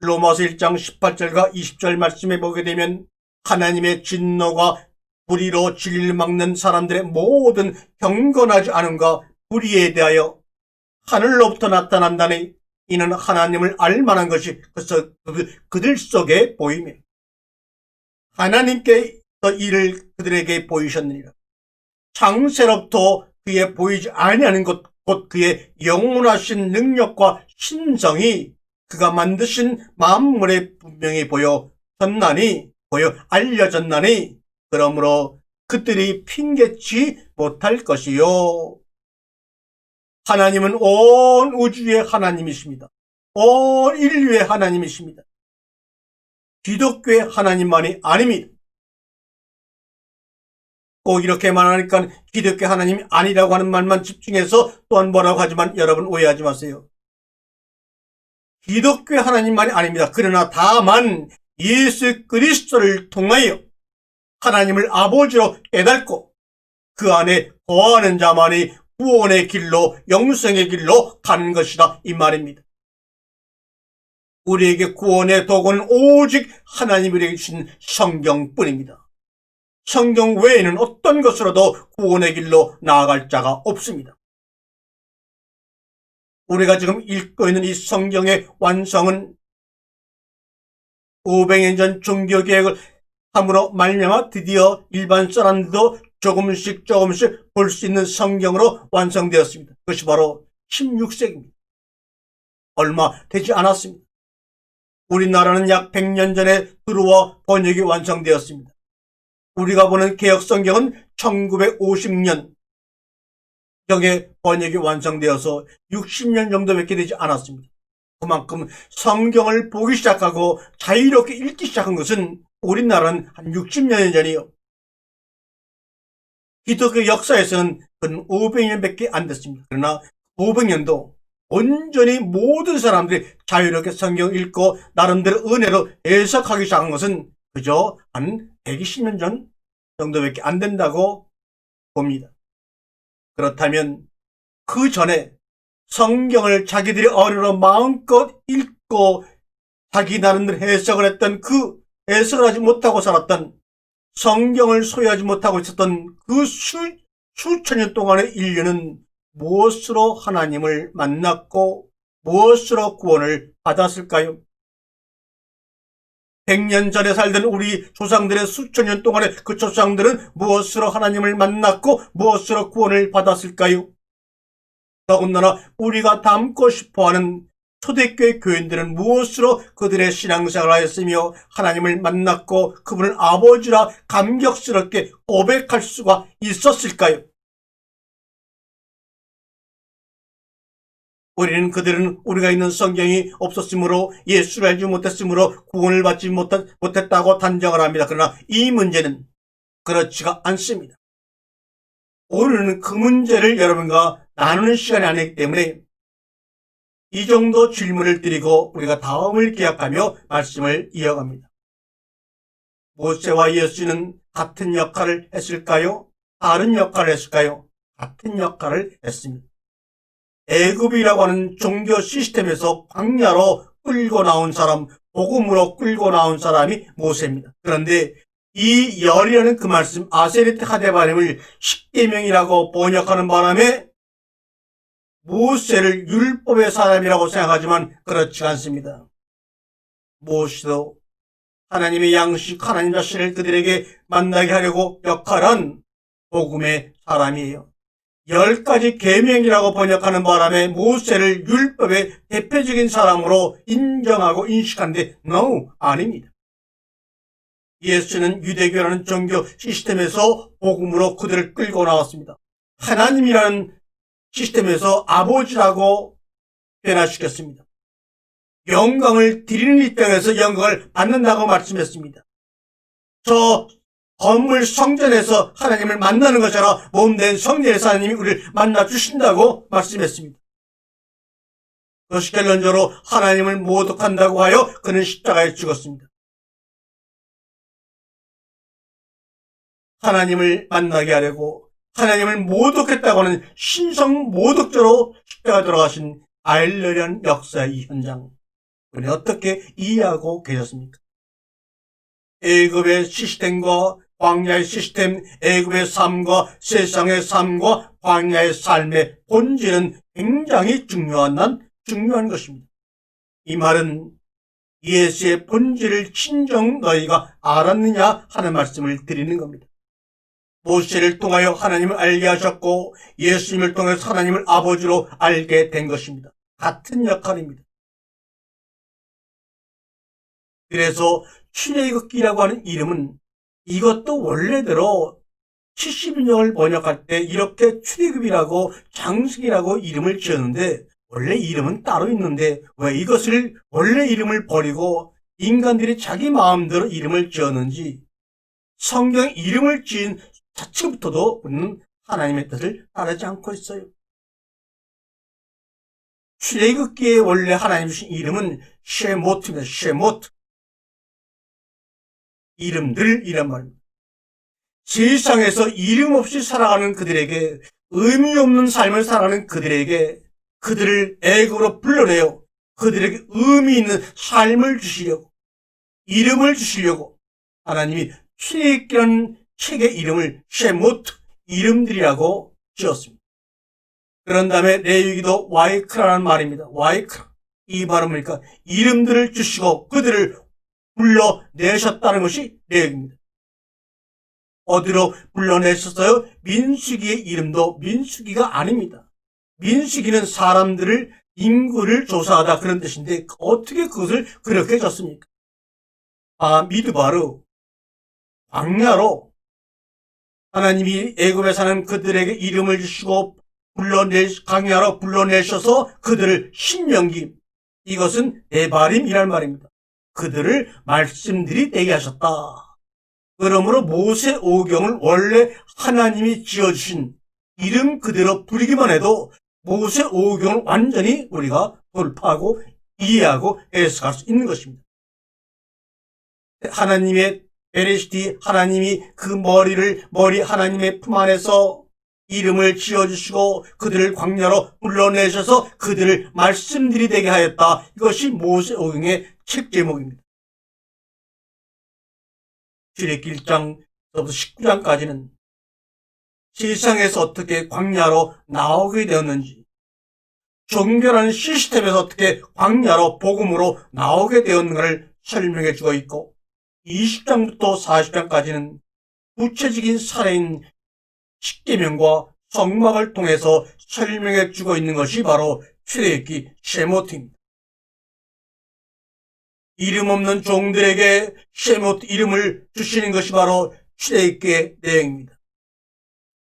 S1: 로마서 1장 18절과 20절 말씀에 보게 되면 하나님의 진노가 불의로 진리를 막는 사람들의 모든 경건하지 않음과 불의에 대하여 하늘로부터 나타난다니 이는 하나님을 알만한 것이 그들 속에 보이며 하나님께 이를 그들에게 보이셨느니라. 창세로부터 그의 보이지 아니하는 것, 곧 그의 영원하신 능력과 신성이 그가 만드신 만물에 분명히 보여 알려졌나니 그러므로 그들이 핑계치 못할 것이요. 하나님은 온 우주의 하나님이십니다. 온 인류의 하나님이십니다. 기독교의 하나님만이 아닙니다. 꼭 이렇게 말하니까 기독교 하나님이 아니라고 하는 말만 집중해서 또한 뭐라고 하지만 여러분 오해하지 마세요. 기독교의 하나님만이 아닙니다. 그러나 다만 예수 그리스도를 통하여 하나님을 아버지로 깨닫고 그 안에 거하는 자만이 구원의 길로 영생의 길로 가는 것이다 이 말입니다. 우리에게 구원의 도구는 오직 하나님이 주신 성경뿐입니다. 성경 외에는 어떤 것으로도 구원의 길로 나아갈 자가 없습니다. 우리가 지금 읽고 있는 이 성경의 완성은 500년 전 종교개혁을 함으로 말미암아 드디어 일반 사람들도 조금씩 볼 수 있는 성경으로 완성되었습니다. 그것이 바로 16세기입니다. 얼마 되지 않았습니다. 우리나라는 약 100년 전에 들어와 번역이 완성되었습니다. 우리가 보는 개혁성경은 1950년 경에 번역이 완성되어서 60년 정도밖에 되지 않았습니다. 그만큼 성경을 보기 시작하고 자유롭게 읽기 시작한 것은 우리나라는 한 60년 전이요. 기독교 역사에서는 근 500년밖에 안 됐습니다. 그러나 500년도 온전히 모든 사람들이 자유롭게 성경을 읽고 나름대로 은혜로 해석하기 시작한 것은 그저 한 120년 전 정도밖에 안 된다고 봅니다. 그렇다면 그 전에 성경을 자기들이 어려로 마음껏 읽고 자기 나름대로 해석을 했던 그 해석을 하지 못하고 살았던 성경을 소유하지 못하고 있었던 그 수천 년 동안의 인류는 무엇으로 하나님을 만났고 무엇으로 구원을 받았을까요? 100년 전에 살던 우리 조상들의 수천 년 동안의 그 조상들은 무엇으로 하나님을 만났고 무엇으로 구원을 받았을까요? 더군다나 우리가 닮고 싶어하는 초대교회 교인들은 무엇으로 그들의 신앙생활을 하였으며 하나님을 만났고 그분을 아버지라 감격스럽게 고백할 수가 있었을까요? 그들은 우리가 있는 성경이 없었으므로 예수를 알지 못했으므로 구원을 받지 못했다고 단정을 합니다. 그러나 이 문제는 그렇지가 않습니다. 오늘은 그 문제를 여러분과 나누는 시간이 아니기 때문에 이 정도 질문을 드리고 우리가 다음을 기약하며 말씀을 이어갑니다. 모세와 예수는 같은 역할을 했을까요? 다른 역할을 했을까요? 같은 역할을 했습니다. 애굽이라고 하는 종교 시스템에서 광야로 끌고 나온 사람, 복음으로 끌고 나온 사람이 모세입니다. 그런데 이 열이라는 그 말씀, 아세리트 하데바림을 십계명이라고 번역하는 바람에 모세를 율법의 사람이라고 생각하지만 그렇지 않습니다. 모세도 하나님의 양식, 하나님 자신을 그들에게 만나게 하려고 역할한 복음의 사람이에요. 10가지 계명이라고 번역하는 바람에 모세를 율법의 대표적인 사람으로 인정하고 인식하는데 no, 아닙니다. 예수는 유대교라는 종교 시스템에서 복음으로 그들을 끌고 나왔습니다. 하나님이라는 시스템에서 아버지라고 변화시켰습니다. 영광을 드리는 입장에서 영광을 받는다고 말씀했습니다. 저 건물 성전에서 하나님을 만나는 것처럼 몸된 성전에서 하나님이 우리를 만나주신다고 말씀했습니다. 그것이 결론적으로 하나님을 모독한다고 하여 그는 십자가에 죽었습니다. 하나님을 만나게 하려고 하나님을 모독했다고 하는 신성 모독죄로 십자가 돌아가신 아일러리안 역사의 이 현장, 우리 어떻게 이해하고 계셨습니까? 애굽의 시스템과 광야의 시스템, 애굽의 삶과 세상의 삶과 광야의 삶의 본질은 굉장히 중요한 것입니다. 이 말은 예수의 본질을 진정 너희가 알았느냐 하는 말씀을 드리는 겁니다. 모세를 통하여 하나님을 알게 하셨고 예수님을 통해서 하나님을 아버지로 알게 된 것입니다. 같은 역할입니다. 그래서 출애굽기라고 하는 이름은 이것도 원래대로 70인형을 번역할 때 이렇게 출애굽이라고 장식이라고 이름을 지었는데 원래 이름은 따로 있는데 왜 이것을 원래 이름을 버리고 인간들이 자기 마음대로 이름을 지었는지 성경 이름을 지은 자체부터도 우리는 하나님의 뜻을 따르지 않고 있어요. 출애굽기에 원래 하나님 주신 이름은 쉐모트입니다. 쉐모트. 이름들이란 말입니다. 세상에서 이름 없이 살아가는 그들에게 의미 없는 삶을 살아가는 그들에게 그들을 애굽으로 불러내요. 그들에게 의미 있는 삶을 주시려고 이름을 주시려고 하나님이 출애굽기라는 책의 이름을 쉐모트 이름들이라고 지었습니다. 그런 다음에 레위기도 와이크라는 말입니다. 와이크라 이 말은 뭡니까? 이름들을 주시고 그들을 불러내셨다는 것이 레위기입니다. 어디로 불러내셨어요? 민수기의 이름도 민수기가 아닙니다. 민수기는 사람들을 인구를 조사하다 그런 뜻인데 어떻게 그것을 그렇게 졌습니까? 미드바르 광야로 하나님이 애굽에 사는 그들에게 이름을 주시고 광야로 불러내셔서 그들을 신명기 이것은 에바림이란 말입니다. 그들을 말씀들이 되게 하셨다. 그러므로 모세 오경을 원래 하나님이 지어주신 이름 그대로 부르기만 해도 모세 오경을 완전히 우리가 돌파하고 이해하고 해석할 수 있는 것입니다. 하나님의 베레시티 하나님이 그 머리 하나님의 품 안에서 이름을 지어주시고 그들을 광야로 불러내셔서 그들을 말씀들이 되게 하였다. 이것이 모세 오경의 책 제목입니다. 출애굽기 1장부터 19장까지는 세상에서 어떻게 광야로 나오게 되었는지 종교라는 시스템에서 어떻게 광야로 복음으로 나오게 되었는가를 설명해 주고 있고 20장부터 40장까지는 구체적인 살아있는 십계명과 성막을 통해서 설명해 주고 있는 것이 바로 출애굽기 쉐모트입니다. 이름 없는 종들에게 쉐모트 이름을 주시는 것이 바로 출애굽기의 내용입니다.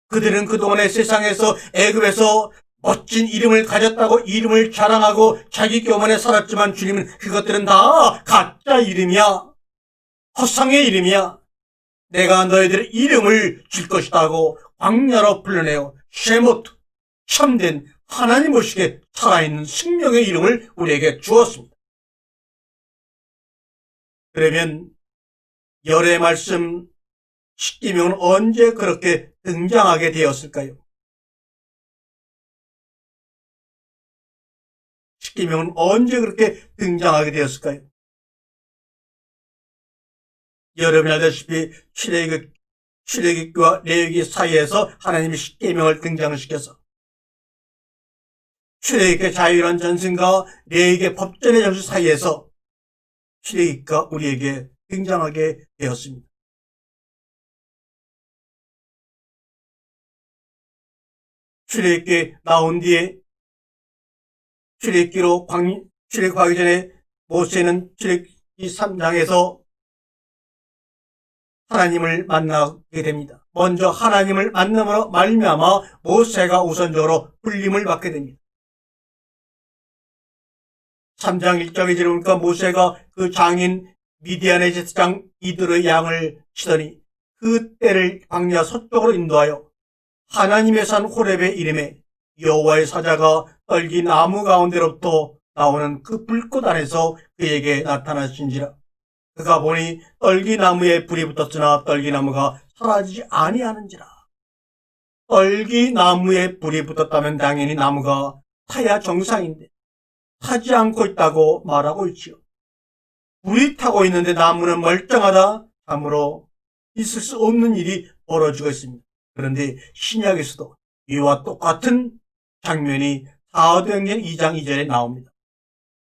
S1: 그들은 그동안의 세상에서 애굽에서 멋진 이름을 가졌다고 이름을 자랑하고 자기 교만에 살았지만 주님은 그것들은 다 가짜 이름이야. 허상의 이름이야. 내가 너희들의 이름을 줄 것이다고 광야로 불러내어 쉐모트 참된 하나님 오시게 살아있는 생명의 이름을 우리에게 주었습니다. 그러면 열의 말씀 십계명은 언제 그렇게 등장하게 되었을까요? 십계명은 언제 그렇게 등장하게 되었을까요? 여러분이 알다시피 출애굽기와 레위기 사이에서 하나님이 십계명을 등장시켜서 출애굽기의 자유로운 전승과 레위기의 법전의 정신 사이에서 출애굽기가 우리에게 등장하게 되었습니다. 출애굽기 나온 뒤에 출애굽기로 출애굽하기 전에 모세는 출애굽기 3장에서 하나님을 만나게 됩니다. 먼저 하나님을 만남으로 말미암아 모세가 우선적으로 불림을 받게 됩니다. 3장 1절에 보니까 모세가 그 장인 미디안의 제사장 이들의 양을 치더니 그 떼를 광야 서쪽으로 인도하여 하나님의 산 호렙에 이름에 여호와의 사자가 떨기 나무 가운데로부터 나오는 그 불꽃 안에서 그에게 나타나신지라. 그가 보니 떨기나무에 불이 붙었으나 떨기나무가 사라지지 아니하는지라. 떨기나무에 불이 붙었다면 당연히 나무가 타야 정상인데 타지 않고 있다고 말하고 있지요. 불이 타고 있는데 나무는 멀쩡하다. 참으로 있을 수 없는 일이 벌어지고 있습니다. 그런데 신약에서도 이와 똑같은 장면이 사도행전 2장 2절에 나옵니다.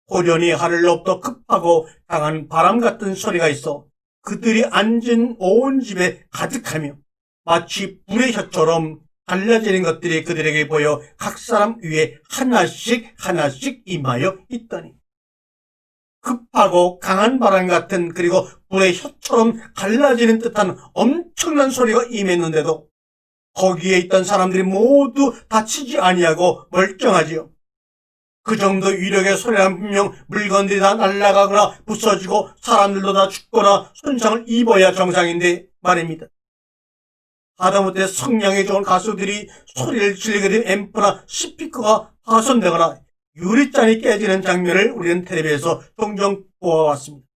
S1: 호련히 하늘로부터 급하고 강한 바람 같은 소리가 있어 그들이 앉은 온 집에 가득하며 마치 불의 혀처럼 갈라지는 것들이 그들에게 보여 각 사람 위에 하나씩 하나씩 임하여 있더니, 급하고 강한 바람 같은 그리고 불의 혀처럼 갈라지는 듯한 엄청난 소리가 임했는데도 거기에 있던 사람들이 모두 다치지 아니하고 멀쩡하지요. 그 정도 위력의 소리라면 분명 물건들이 다 날아가거나 부서지고 사람들도 다 죽거나 손상을 입어야 정상인데 말입니다. 하다못해 성량이 좋은 가수들이 소리를 지르게 되면 앰프나 스피커가 파손되거나 유리잔이 깨지는 장면을 우리는 텔레비에서 종종 보아왔습니다.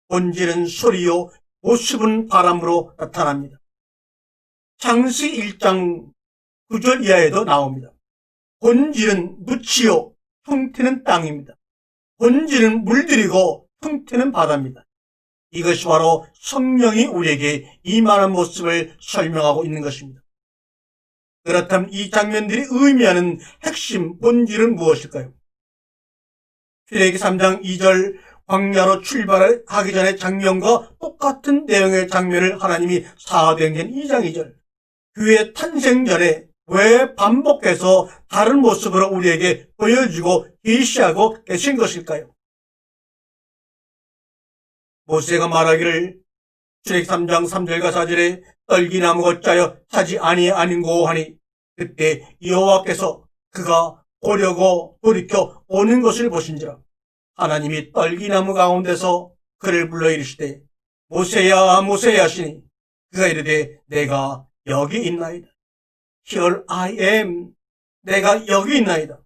S1: 본질은 소리요, 모습은 바람으로 나타납니다. 창세기 1장 9절 이하에도 나옵니다. 본질은 묻지요, 형태는 땅입니다. 본질은 물들이고 형태는 바다입니다. 이것이 바로 성령이 우리에게 임하는 모습을 설명하고 있는 것입니다. 그렇다면 이 장면들이 의미하는 핵심 본질은 무엇일까요? 출애굽기 3장 2절 광야로 출발하기 전의 장면과 똑같은 내용의 장면을 하나님이 사도행전 2장 2절 교회 탄생 전에 왜 반복해서 다른 모습으로 우리에게 보여주고 계시하고 계신 것일까요? 모세가 말하기를 출애굽기 3장 3절과 4절에 떨기나무 걷자여 타지 아닌고 하니 그때 여호와께서 그가 오려고 돌이켜 오는 것을 보신지라. 하나님이 떨기나무 가운데서 그를 불러 이르시되 모세야 모세야 하시니 그가 이르되 내가 여기 있나이다. Here I am. 내가 여기 있나이다.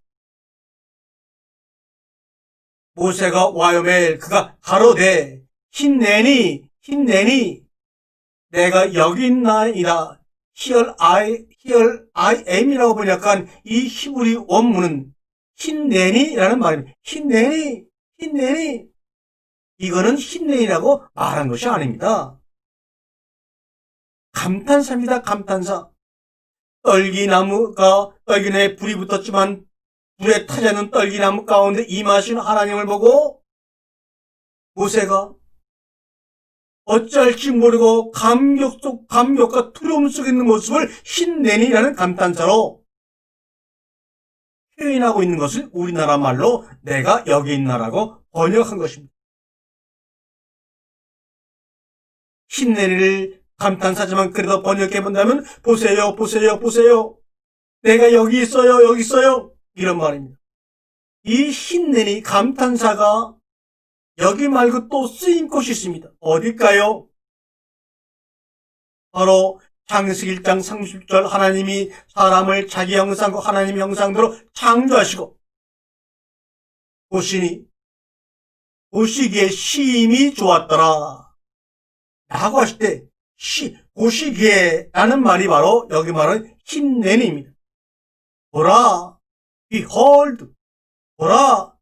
S1: 모세가 와요멜 그가 가로되 힘내니 내가 여기 있나이다. Here I am이라고 번역한 이 히브리 원문은 힘내니라는 말입니다. 힘내니 이거는 힘내니라고 말한 것이 아닙니다. 감탄사입니다. 감탄사. 떨기나무에 불이 붙었지만 불에 타지 않는 떨기나무 가운데 임하신 하나님을 보고 모세가 어찌할지 모르고 감격과 두려움 속에 있는 모습을 힘내니라는 감탄사로 표현하고 있는 것을 우리나라 말로 내가 여기 있나라고 번역한 것입니다. 힘내니를 감탄사지만 그래도 번역해본다면 보세요. 내가 여기 있어요. 이런 말입니다. 이 힘내니 감탄사가 여기 말고 또 쓰인 곳이 있습니다. 어딜까요? 바로 창세기 1장 30절 하나님이 사람을 자기 형상과 하나님 형상대로 창조하시고 보시기에 심히 좋았더라 라고 하실 때 보시기에 라는 말이 바로 여기 말하는 힘내니입니다. 보라, behold, 보라,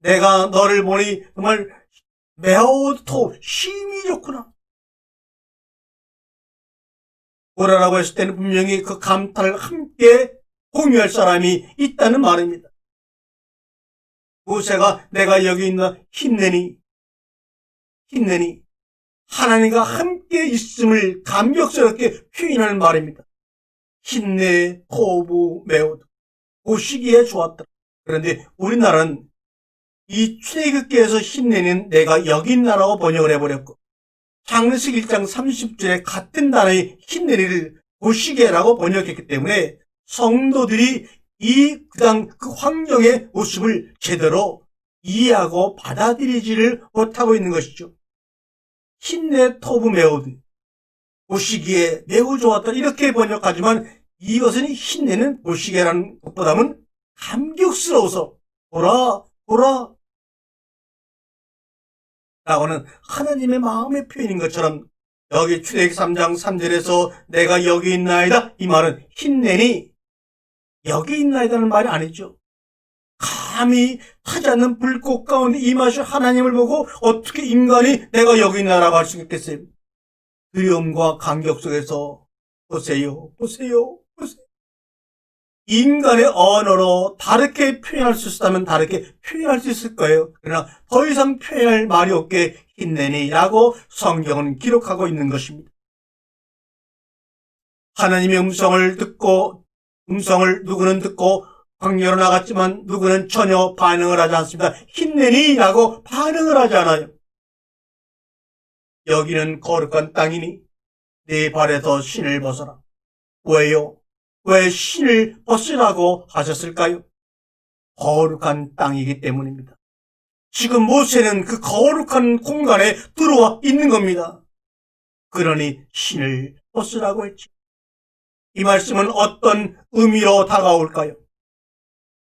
S1: 내가 너를 보니 정말 매우 심히 좋구나. 보라라고 했을 때는 분명히 그 감탄을 함께 공유할 사람이 있다는 말입니다. 모세가 내가 여기 있나 힘내니 하나님과 함께 있음을 감격스럽게 표현하는 말입니다. 힘내 토부 매우 보시기에 좋았다. 그런데 우리나라는 이 출애굽기에서 힘내는 내가 여기 있나라고 번역을 해버렸고 장례식 1장 30절에 같은 단어의 흰내리를 보시게라고 번역했기 때문에 성도들이 그 환경의 모습을 제대로 이해하고 받아들이지를 못하고 있는 것이죠. 흰내 토브 메오드, 보시기에 매우 좋았다 이렇게 번역하지만 이것은 흰내는 보시게라는 것보다는 감격스러워서 보라 라고는 하나님의 마음의 표현인 것처럼 여기 출애굽기 3장 3절에서 내가 여기 있나이다 이 말은 흰내니 여기 있나이다는 말이 아니죠. 감히 타지 않는 불꽃 가운데 임하실 하나님을 보고 어떻게 인간이 내가 여기 있나라고 할 수 있겠어요. 두려움과 감격 속에서 보세요. 인간의 언어로 다르게 표현할 수 있다면 다르게 표현할 수 있을 거예요. 그러나 더 이상 표현할 말이 없게 흰내니라고 성경은 기록하고 있는 것입니다. 하나님의 음성을 누구는 듣고 광야로 나갔지만 누구는 전혀 반응을 하지 않습니다. 흰내니라고 반응을 하지 않아요. 여기는 거룩한 땅이니 네 발에서 신을 벗어라. 왜요? 왜 신을 벗으라고 하셨을까요? 거룩한 땅이기 때문입니다. 지금 모세는 그 거룩한 공간에 들어와 있는 겁니다. 그러니 신을 벗으라고 했죠. 이 말씀은 어떤 의미로 다가올까요?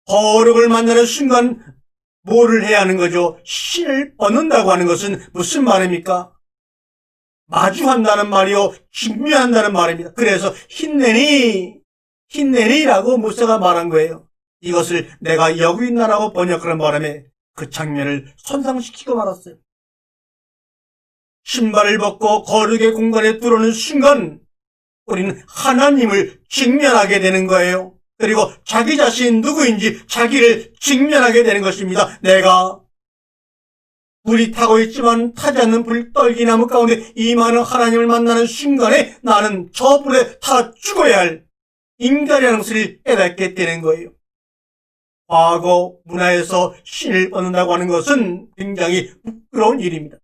S1: 거룩을 만나는 순간 뭐를 해야 하는 거죠? 신을 벗는다고 하는 것은 무슨 말입니까? 마주한다는 말이요, 직면한다는 말입니다. 그래서 흰내니라고 모세가 말한 거예요. 이것을 내가 여기 있나라고 번역하는 바람에 그 장면을 손상시키고 말았어요. 신발을 벗고 거룩의 공간에 들어오는 순간 우리는 하나님을 직면하게 되는 거예요. 그리고 자기 자신 누구인지 자기를 직면하게 되는 것입니다. 내가 불이 타고 있지만 타지 않는 불떨기나무 가운데 임하는 하나님을 만나는 순간에 나는 저 불에 타 죽어야 할 인간이라는 것을 깨닫게 되는 거예요. 과거 문화에서 신을 벗는다고 하는 것은 굉장히 부끄러운 일입니다.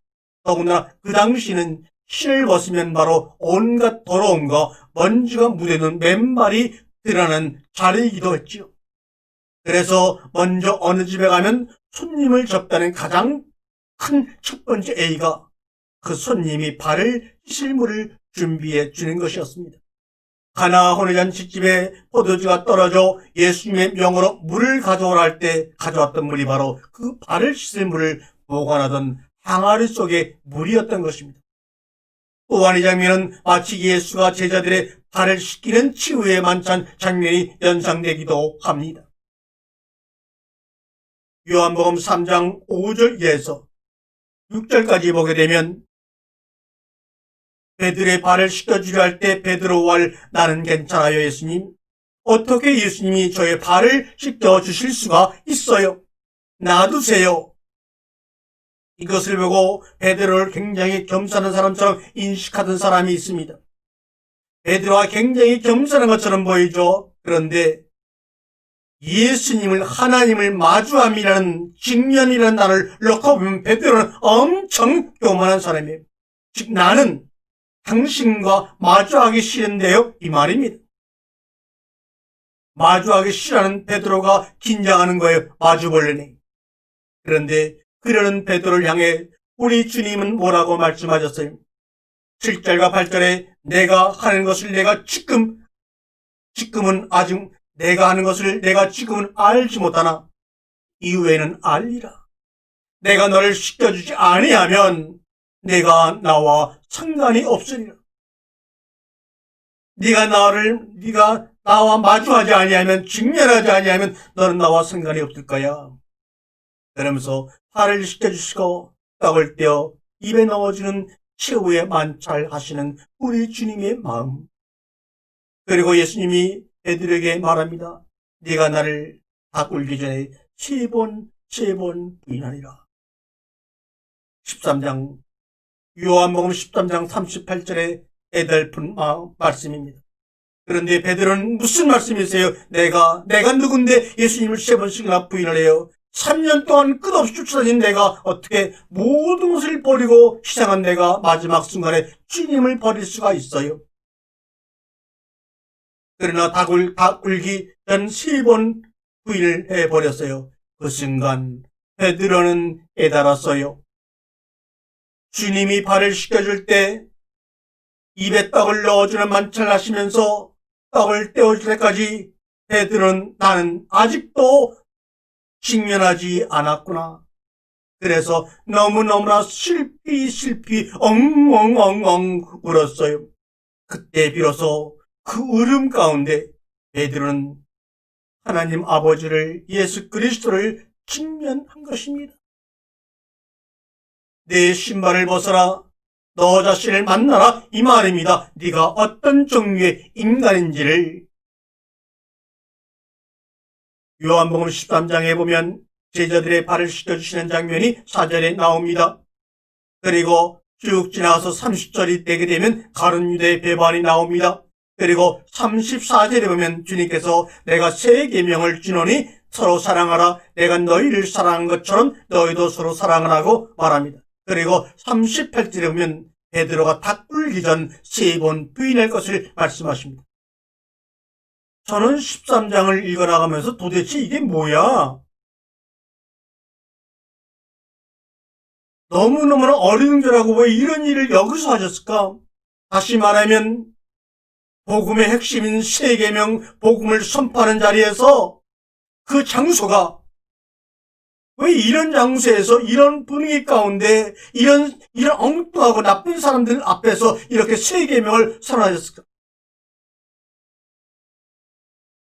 S1: 더구나 그 당시는 신을 벗으면 바로 온갖 더러움과 먼지가 묻어있는 맨발이 드러나는 자리이기도 했지요. 그래서 먼저 어느 집에 가면 손님을 접다는 가장 큰 첫 번째 A가 그 손님이 발을 씻을 물을 준비해 주는 것이었습니다. 가나 혼외잔 집집에 포도주가 떨어져 예수님의 명으로 물을 가져오라 할 때 가져왔던 물이 바로 그 발을 씻을 물을 보관하던 항아리 속의 물이었던 것입니다. 또한 이 장면은 마치 예수가 제자들의 발을 씻기는 치유의 만찬 장면이 연상되기도 합니다. 요한복음 3장 5절에서 6절까지 보게 되면 베드로의 발을 씻겨주려 할 때 베드로와 나는 괜찮아요 예수님. 어떻게 예수님이 저의 발을 씻겨주실 수가 있어요? 놔두세요. 이것을 보고 베드로를 굉장히 겸손한 사람처럼 인식하던 사람이 있습니다. 베드로가 굉장히 겸손한 것처럼 보이죠. 그런데 예수님을 하나님을 마주함이라는 직면이라는 단어를 넣고 보면 베드로는 엄청 교만한 사람이에요. 즉 나는 당신과 마주하기 싫은데요 이 말입니다. 마주하기 싫어하는 베드로가 긴장하는 거예요. 마주보려니. 그런데 그러는 베드로를 향해 우리 주님은 뭐라고 말씀하셨어요? 7절과 8절에 내가 하는 것을 내가 지금은 아직 내가 하는 것을 내가 지금은 알지 못하나 이후에는 알리라. 내가 너를 씻겨주지 아니하면 내가 나와 상관이 없으리라. 네가 나와 마주하지 아니하면 직면하지 아니하면 너는 나와 상관이 없을 거야. 그러면서 발을 씻겨주시고 떡을 떼어 입에 넣어주는 최후의 만찬하시는 우리 주님의 마음. 그리고 예수님이 베드로에게 말합니다. 네가 나를 바꾸기 전에 세 번 부인하리라. 13장 요한복음 13장 38절에 애달픈 말씀입니다. 그런데 베드로는 무슨 말씀이세요? 내가 누군데 예수님을 세 번씩이나 부인을 해요? 3년 동안 끝없이 쫓아다닌 내가 어떻게 모든 것을 버리고 희생한 내가 마지막 순간에 주님을 버릴 수가 있어요? 그러나 닭 울기 전 3번 부인을 해버렸어요. 그 순간 베드로는 깨달았어요. 주님이 발을 씻겨줄 때 입에 떡을 넣어주는 만찬을 하시면서 떡을 떼어줄 때까지 베드로는 나는 아직도 직면하지 않았구나. 그래서 너무너무나 슬피 엉엉엉엉 울었어요. 그때 비로소 그 울음 가운데 베드로는 하나님 아버지를, 예수 그리스도를 직면한 것입니다. 내 신발을 벗어라, 너 자신을 만나라, 이 말입니다. 네가 어떤 종류의 인간인지를. 요한복음 13장에 보면 제자들의 발을 씻겨주시는 장면이 4절에 나옵니다. 그리고 쭉 지나가서 30절이 되게 되면 가룟 유다의 배반이 나옵니다. 그리고 34절에 보면 주님께서 내가 새 계명을 주노니 서로 사랑하라, 내가 너희를 사랑한 것처럼 너희도 서로 사랑하라고 말합니다. 그리고 38절에 보면 베드로가 닭 울기 전 3번 부인할 것을 말씀하십니다. 저는 13장을 읽어나가면서 도대체 이게 뭐야? 너무너무 어린애라고 왜 이런 일을 여기서 하셨을까? 다시 말하면 복음의 핵심인 세계명 복음을 선포하는 자리에서 그 장소가 왜 이런 장소에서 이런 분위기 가운데 이런 엉뚱하고 나쁜 사람들 앞에서 이렇게 세계명을 선언하셨을까?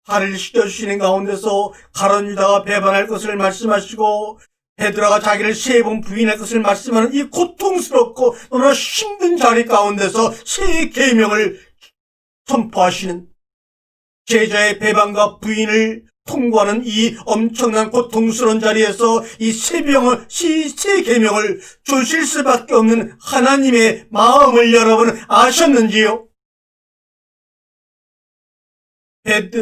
S1: 발을 씻겨주시는 가운데서 가룟 유다가 배반할 것을 말씀하시고 베드로가 자기를 3번 부인할 것을 말씀하는 이 고통스럽고 너무나 힘든 자리 가운데서 새 계명을 선포하시는, 제자의 배반과 부인을 통과하는 이 엄청난 고통스러운 자리에서 이 새 계명을 주실 수밖에 없는 하나님의 마음을 여러분은 아셨는지요?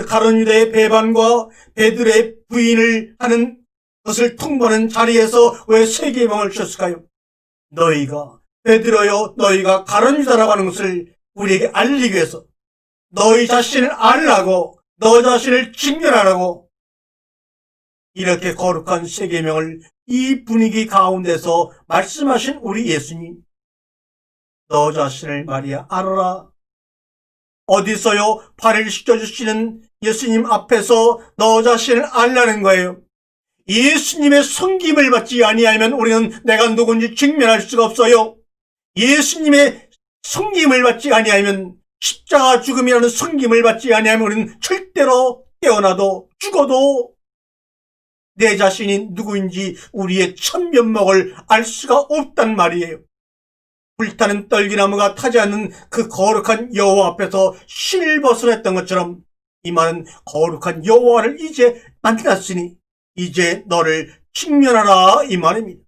S1: 가룟 유다의 배반과 베드로의 부인을 하는 것을 통보하는 자리에서 왜 새 계명을 주셨을까요? 너희가, 베드로여, 너희가 가룟 유다라고 하는 것을 우리에게 알리기 위해서, 너희 자신을 알라고, 너 자신을 직면하라고, 이렇게 거룩한 새 계명을 이 분위기 가운데서 말씀하신 우리 예수님. 너 자신을 말이야 알아라. 어디서요? 발을 씻겨주시는 예수님 앞에서 너 자신을 알라는 거예요. 예수님의 섬김을 받지 아니하면 우리는 내가 누군지 직면할 수가 없어요. 예수님의 섬김을 받지 아니하면, 십자가 죽음이라는 섬김을 받지 아니하면 우리는 절대로 깨어나도 죽어도 내 자신이 누구인지 우리의 참면목을 알 수가 없단 말이에요. 불타는 떨기나무가 타지 않는 그 거룩한 여호와 앞에서 신을 벗어냈던 것처럼 이 말은 거룩한 여호와를 이제 만났으니 이제 너를 직면하라 이 말입니다.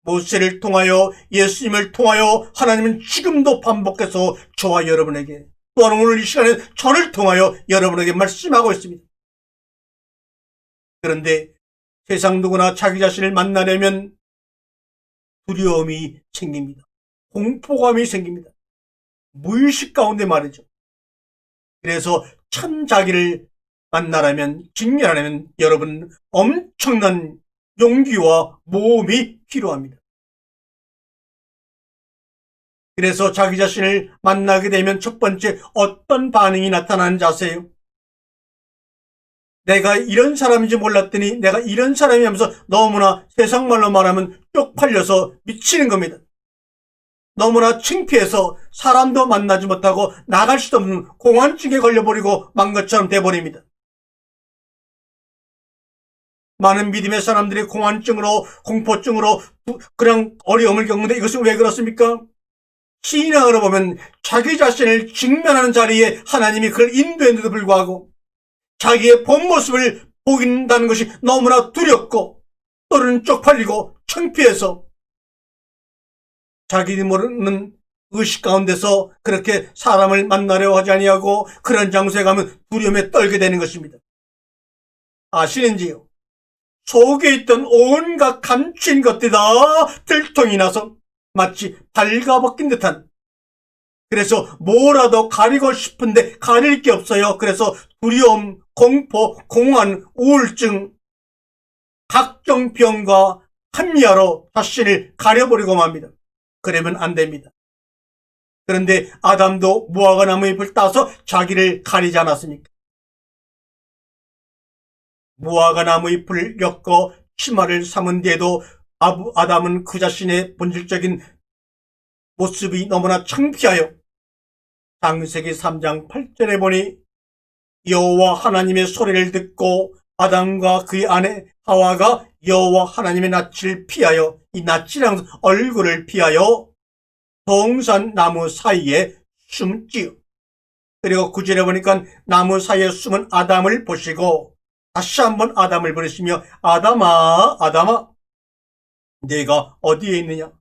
S1: 모세를 통하여, 예수님을 통하여 하나님은 지금도 반복해서 저와 여러분에게, 또한 오늘 이 시간에 저를 통하여 여러분에게 말씀하고 있습니다. 그런데 세상 누구나 자기 자신을 만나려면 두려움이 생깁니다. 공포감이 생깁니다. 무의식 가운데 말이죠. 그래서 참 자기를 만나려면, 직면하려면 여러분 엄청난 용기와 모험이 필요합니다. 그래서 자기 자신을 만나게 되면 첫 번째 어떤 반응이 나타나는지 아세요? 내가 이런 사람인지 몰랐더니 내가 이런 사람이 하면서 너무나 세상 말로 말하면 쪽팔려서 미치는 겁니다. 너무나 창피해서 사람도 만나지 못하고 나갈 수도 없는 공황증에 걸려버리고 만 것처럼 돼버립니다. 많은 믿음의 사람들이 공황증으로, 공포증으로 그냥 어려움을 겪는데 이것은 왜 그렇습니까? 신앙으로 보면 자기 자신을 직면하는 자리에 하나님이 그를 인도했는데도 불구하고 자기의 본 모습을 보인다는 것이 너무나 두렵고 또는 쪽팔리고 창피해서 자기들이 모르는 의식 가운데서 그렇게 사람을 만나려 하지 아니하고 그런 장소에 가면 두려움에 떨게 되는 것입니다. 아시는지요? 속에 있던 온갖 감추인 것들이 다 들통이 나서 마치 발가벗긴 듯한, 그래서 뭐라도 가리고 싶은데 가릴 게 없어요. 그래서 두려움, 공포, 공허한, 우울증, 각종 병과 합리화로 자신을 가려버리고 맙니다. 그러면 안 됩니다. 그런데 아담도 무화과 나무 잎을 따서 자기를 가리지 않았습니까? 무화과 나무 잎을 엮어 치마를 삼은 뒤에도 아담은 그 자신의 본질적인 모습이 너무나 창피하여 창세기 3장 8절에 보니 여호와 하나님의 소리를 듣고 아담과 그의 아내 하와가 여호와 하나님의 낯을 피하여, 이 낯이랑 얼굴을 피하여 동산 나무 사이에 숨지요. 그리고 9절에 보니까 나무 사이에 숨은 아담을 보시고 다시 한번 아담을 부르시며 아담아 아담아 네가 어디에 있느냐.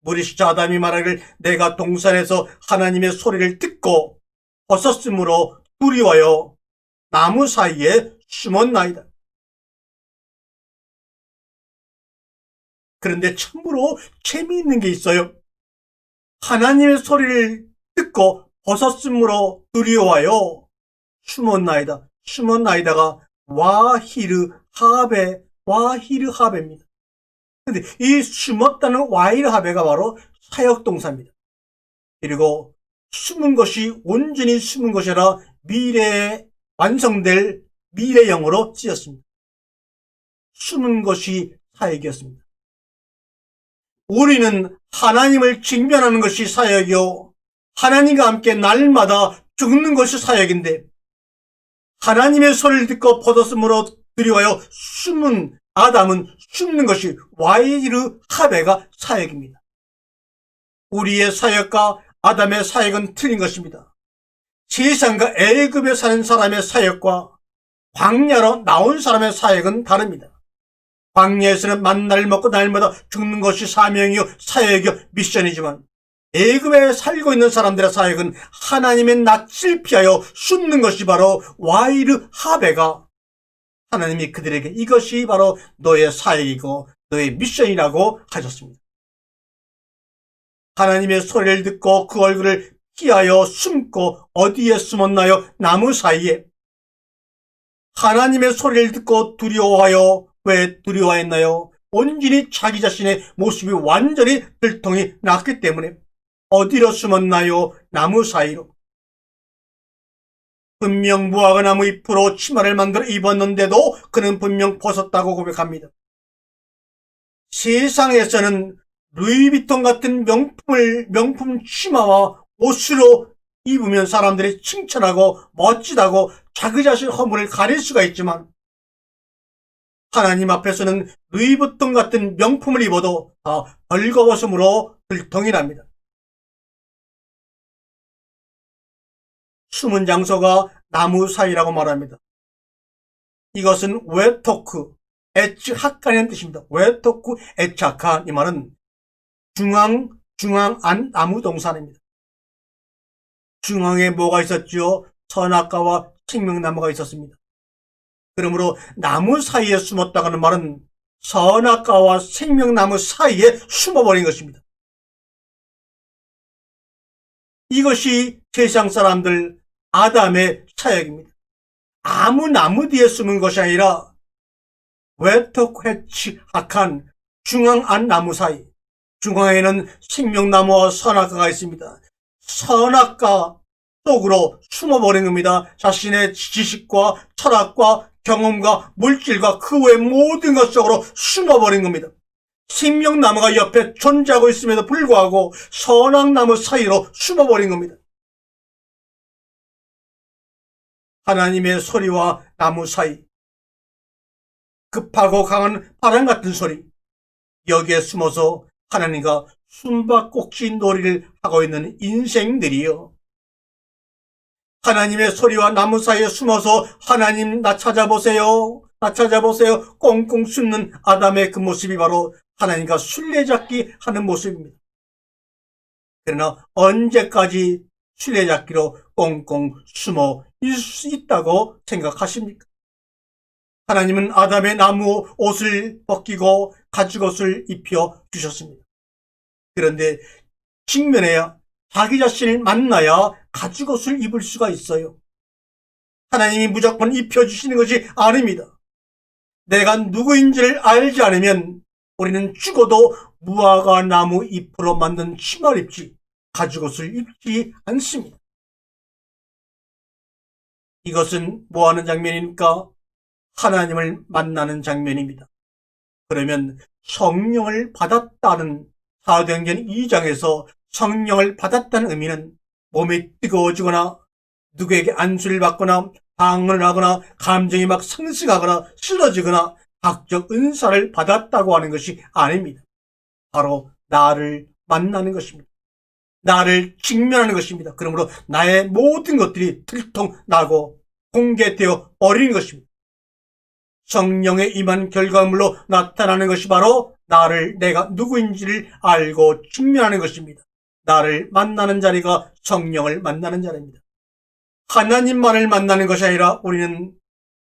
S1: 무리시자 아담이 말하기를 내가 동산에서 하나님의 소리를 듣고 벗었으므로 두려워요 나무 사이에 숨었나이다. 그런데 참으로 재미있는 게 있어요. 하나님의 소리를 듣고 벗었으므로 두려워요 숨었나이다. 숨었나이다가 와히르 하베입니다. 근데 이 숨었다는 와히르 하베가 바로 사역동사입니다. 그리고 숨은 것이 온전히 숨은 것이 아니라 미래에 완성될 미래형으로 쓰였습니다. 숨은 것이 사역이었습니다. 우리는 하나님을 직면하는 것이 사역이요, 하나님과 함께 날마다 죽는 것이 사역인데, 하나님의 소리를 듣고 벗었으므로 두려워요 숨은 아담은 숨는 것이 와이르 하베가 사역입니다. 우리의 사역과 아담의 사역은 틀린 것입니다. 세상과 애굽에 사는 사람의 사역과 광야로 나온 사람의 사역은 다릅니다. 광야에서는 만나를 먹고 날마다 죽는 것이 사명이요 사역이요 미션이지만, 애굽에 살고 있는 사람들의 사역은 하나님의 낯을 피하여 숨는 것이 바로 와이르 하베가, 하나님이 그들에게 이것이 바로 너의 사역이고 너의 미션이라고 하셨습니다. 하나님의 소리를 듣고 그 얼굴을 피하여 숨고 어디에 숨었나요? 나무 사이에. 하나님의 소리를 듣고 두려워하여 왜 두려워했나요? 온전히 자기 자신의 모습이 완전히 들통이 났기 때문에. 어디로 숨었나요? 나무 사이로. 분명 무화과 나무 잎으로 치마를 만들어 입었는데도 그는 분명 벗었다고 고백합니다. 세상에서는 루이비통 같은 명품 치마와 옷으로 입으면 사람들이 칭찬하고 멋지다고 자기 자신 허물을 가릴 수가 있지만, 하나님 앞에서는 루이비통 같은 명품을 입어도 다 벌거벗음으로 들통이 납니다. 숨은 장소가 나무 사이라고 말합니다. 이것은 웨토크 에츠하칸이라는 뜻입니다. 웨토크 에츠하칸, 이 말은 중앙안 나무 동산입니다. 중앙에 뭐가 있었죠? 선악과와 생명나무가 있었습니다. 그러므로 나무 사이에 숨었다가는 말은 선악과와 생명나무 사이에 숨어버린 것입니다. 이것이 세상 사람들 아담의 사역입니다. 아무 나무 뒤에 숨은 것이 아니라 웨토크헤치 하칸 중앙안 나무 사이, 중앙에는 생명나무와 선악과가 있습니다. 선악과 속으로 숨어버린 겁니다. 자신의 지식과 철학과 경험과 물질과 그 외 모든 것 속으로 숨어버린 겁니다. 생명나무가 옆에 존재하고 있음에도 불구하고 선악나무 사이로 숨어버린 겁니다. 하나님의 소리와 나무 사이, 급하고 강한 바람 같은 소리, 여기에 숨어서 하나님과 숨바꼭질 놀이를 하고 있는 인생들이요, 하나님의 소리와 나무 사이에 숨어서 하나님 나 찾아보세요, 나 찾아보세요 꽁꽁 숨는 아담의 그 모습이 바로 하나님과 술래잡기 하는 모습입니다. 그러나 언제까지 술래잡기로 꽁꽁 숨어 있을 수 있다고 생각하십니까? 하나님은 아담의 나무 옷을 벗기고 가죽옷을 입혀 주셨습니다. 그런데 직면해야 자기 자신을 만나야 가죽옷을 입을 수가 있어요. 하나님이 무조건 입혀주시는 것이 아닙니다. 내가 누구인지를 알지 않으면 우리는 죽어도 무화과 나무 잎으로 만든 치마를 입지 가죽옷을 입지 않습니다. 이것은 뭐하는 장면입니까? 하나님을 만나는 장면입니다. 그러면 성령을 받았다는 사도행전 2장에서 성령을 받았다는 의미는 몸이 뜨거워지거나 누구에게 안수를 받거나 방언을 하거나 감정이 막 상승하거나 쓰러지거나 각종 은사를 받았다고 하는 것이 아닙니다. 바로 나를 만나는 것입니다. 나를 직면하는 것입니다. 그러므로 나의 모든 것들이 들통나고 공개되어 버리는 것입니다. 성령의 임한 결과물로 나타나는 것이 바로 나를 내가 누구인지를 알고 직면하는 것입니다. 나를 만나는 자리가 성령을 만나는 자리입니다. 하나님만을 만나는 것이 아니라 우리는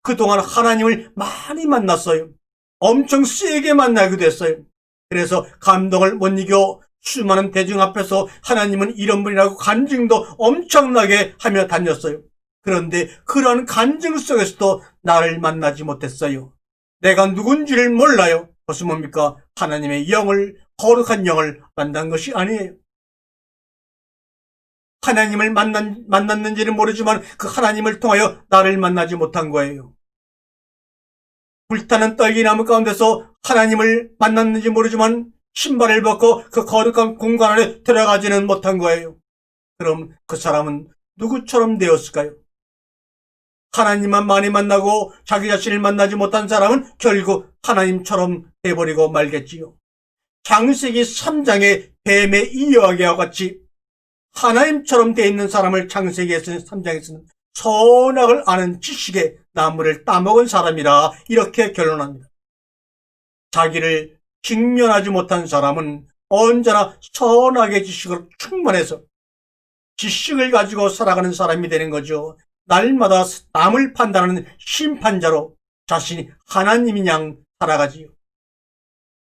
S1: 그동안 하나님을 많이 만났어요. 엄청 세게 만나게 됐어요. 그래서 감동을 못 이겨 수많은 대중 앞에서 하나님은 이런 분이라고 간증도 엄청나게 하며 다녔어요. 그런데 그런 간증 속에서도 나를 만나지 못했어요. 내가 누군지를 몰라요. 그것은 뭡니까? 하나님의 영을, 거룩한 영을 만난 것이 아니에요. 하나님을 만났는지는 모르지만 그 하나님을 통하여 나를 만나지 못한 거예요. 불타는 떨기나무 가운데서 하나님을 만났는지 모르지만 신발을 벗고 그 거룩한 공간 안에 들어가지는 못한 거예요. 그럼 그 사람은 누구처럼 되었을까요? 하나님만 많이 만나고 자기 자신을 만나지 못한 사람은 결국 하나님처럼 돼버리고 말겠지요. 창세기 3장의 뱀의 이야기와 같이 하나님처럼 되어 있는 사람을 창세기 3장에서는 선악을 아는 지식의 나무를 따먹은 사람이라 이렇게 결론합니다. 자기를 직면하지 못한 사람은 언제나 선악의 지식으로 충만해서 지식을 가지고 살아가는 사람이 되는 거죠. 날마다 남을 판단하는 심판자로 자신이 하나님인 양 살아가지요.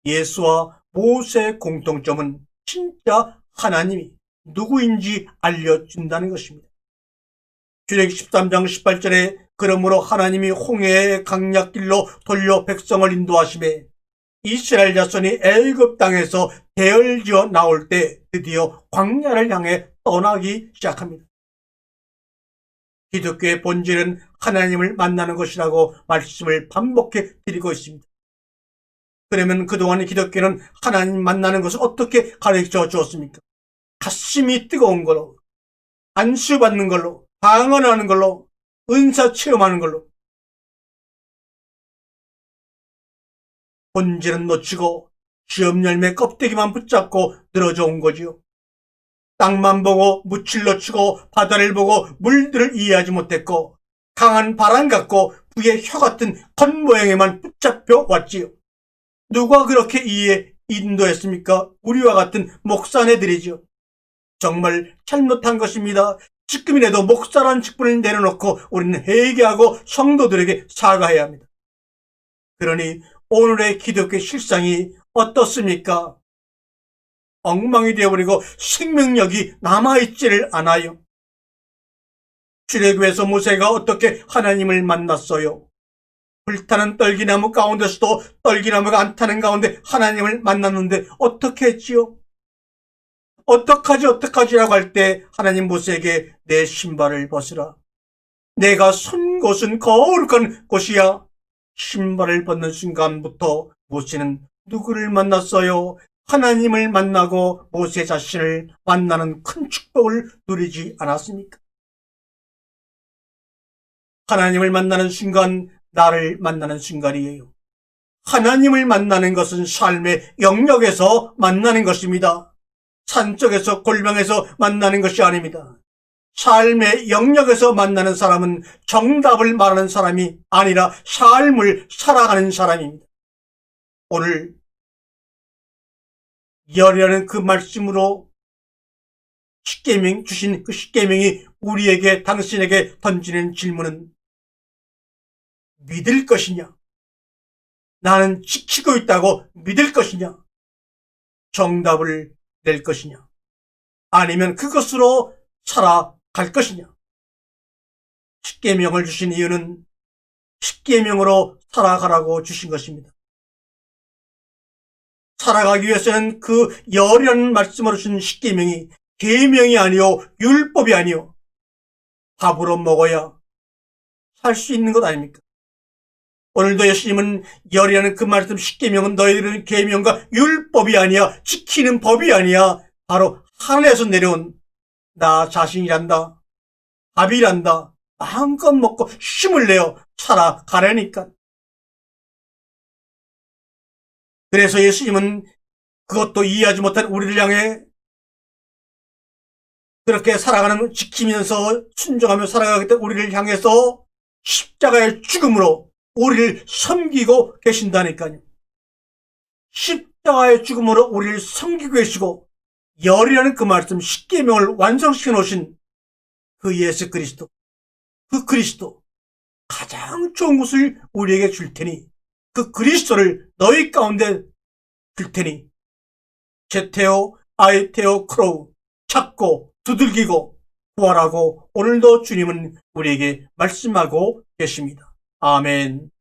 S1: 예수와 모세의 공통점은 진짜 하나님이 누구인지 알려준다는 것입니다. 출애굽기 13장 18절에 그러므로 하나님이 홍해의 강약길로 돌려 백성을 인도하시매 이스라엘 자손이 애굽 땅에서 대열지어 나올 때 드디어 광야를 향해 떠나기 시작합니다. 기독교의 본질은 하나님을 만나는 것이라고 말씀을 반복해 드리고 있습니다. 그러면 그동안 기독교는 하나님 만나는 것을 어떻게 가르쳐 주었습니까? 가슴이 뜨거운 걸로, 안수받는 걸로, 방언하는 걸로, 은사 체험하는 걸로. 본질은 놓치고 시험 열매 껍데기만 붙잡고 늘어져 온 거지요. 땅만 보고 묻힐 놓치고 바다를 보고 물들을 이해하지 못했고 강한 바람 같고 부의 혀 같은 겉모양에만 붙잡혀 왔지요. 누가 그렇게 인도했습니까? 우리와 같은 목사네들이지요. 정말 잘못한 것입니다. 지금이라도 목사란 직분을 내려놓고 우리는 회개하고 성도들에게 사과해야 합니다. 그러니 오늘의 기독교 실상이 어떻습니까? 엉망이 되어버리고 생명력이 남아있지를 않아요. 출애굽에서 모세가 어떻게 하나님을 만났어요? 불타는 떨기나무 가운데서도 떨기나무가 안 타는 가운데 하나님을 만났는데 어떻게 했지요? 어떡하지라고 할 때 하나님 모세에게 내 신발을 벗으라. 내가 선 곳은 거룩한 곳이야. 신발을 벗는 순간부터 모세는 누구를 만났어요? 하나님을 만나고 모세 자신을 만나는 큰 축복을 누리지 않았습니까? 하나님을 만나는 순간, 나를 만나는 순간이에요. 하나님을 만나는 것은 삶의 영역에서 만나는 것입니다. 산속에서 골방에서 만나는 것이 아닙니다. 삶의 영역에서 만나는 사람은 정답을 말하는 사람이 아니라 삶을 살아가는 사람입니다. 오늘 열이라는 그 말씀으로 십계명 주신 그 십계명이 우리에게 당신에게 던지는 질문은 믿을 것이냐? 나는 지키고 있다고 믿을 것이냐? 정답을 낼 것이냐? 아니면 그것으로 살아갈 것이냐? 십계명을 주신 이유는 십계명으로 살아가라고 주신 것입니다. 살아가기 위해서는 그 열이라는 말씀으로 주신 십계명이 계명이 아니요 율법이 아니요 밥으로 먹어야 살 수 있는 것 아닙니까? 오늘도 예수님은 열이라는 그 말씀 십계명은 너희들은 계명과 율법이 아니야, 지키는 법이 아니야, 바로 하늘에서 내려온 나 자신이란다, 밥이란다, 마음껏 먹고 힘을 내어 살아가라니까. 그래서 예수님은 그것도 이해하지 못한 우리를 향해 그렇게 살아가는, 지키면서 순종하며 살아가겠다는 우리를 향해서 십자가의 죽음으로 우리를 섬기고 계신다니까요. 십자가의 죽음으로 우리를 섬기고 계시고 열이라는 그 말씀 십계명을 완성시켜 놓으신 그 예수 그리스도, 그 그리스도 가장 좋은 것을 우리에게 줄 테니 그 그리스도를 너희 가운데 줄 테니 제테오 아이테오 크로우 찾고 두들기고 구하라고 오늘도 주님은 우리에게 말씀하고 계십니다. 아멘.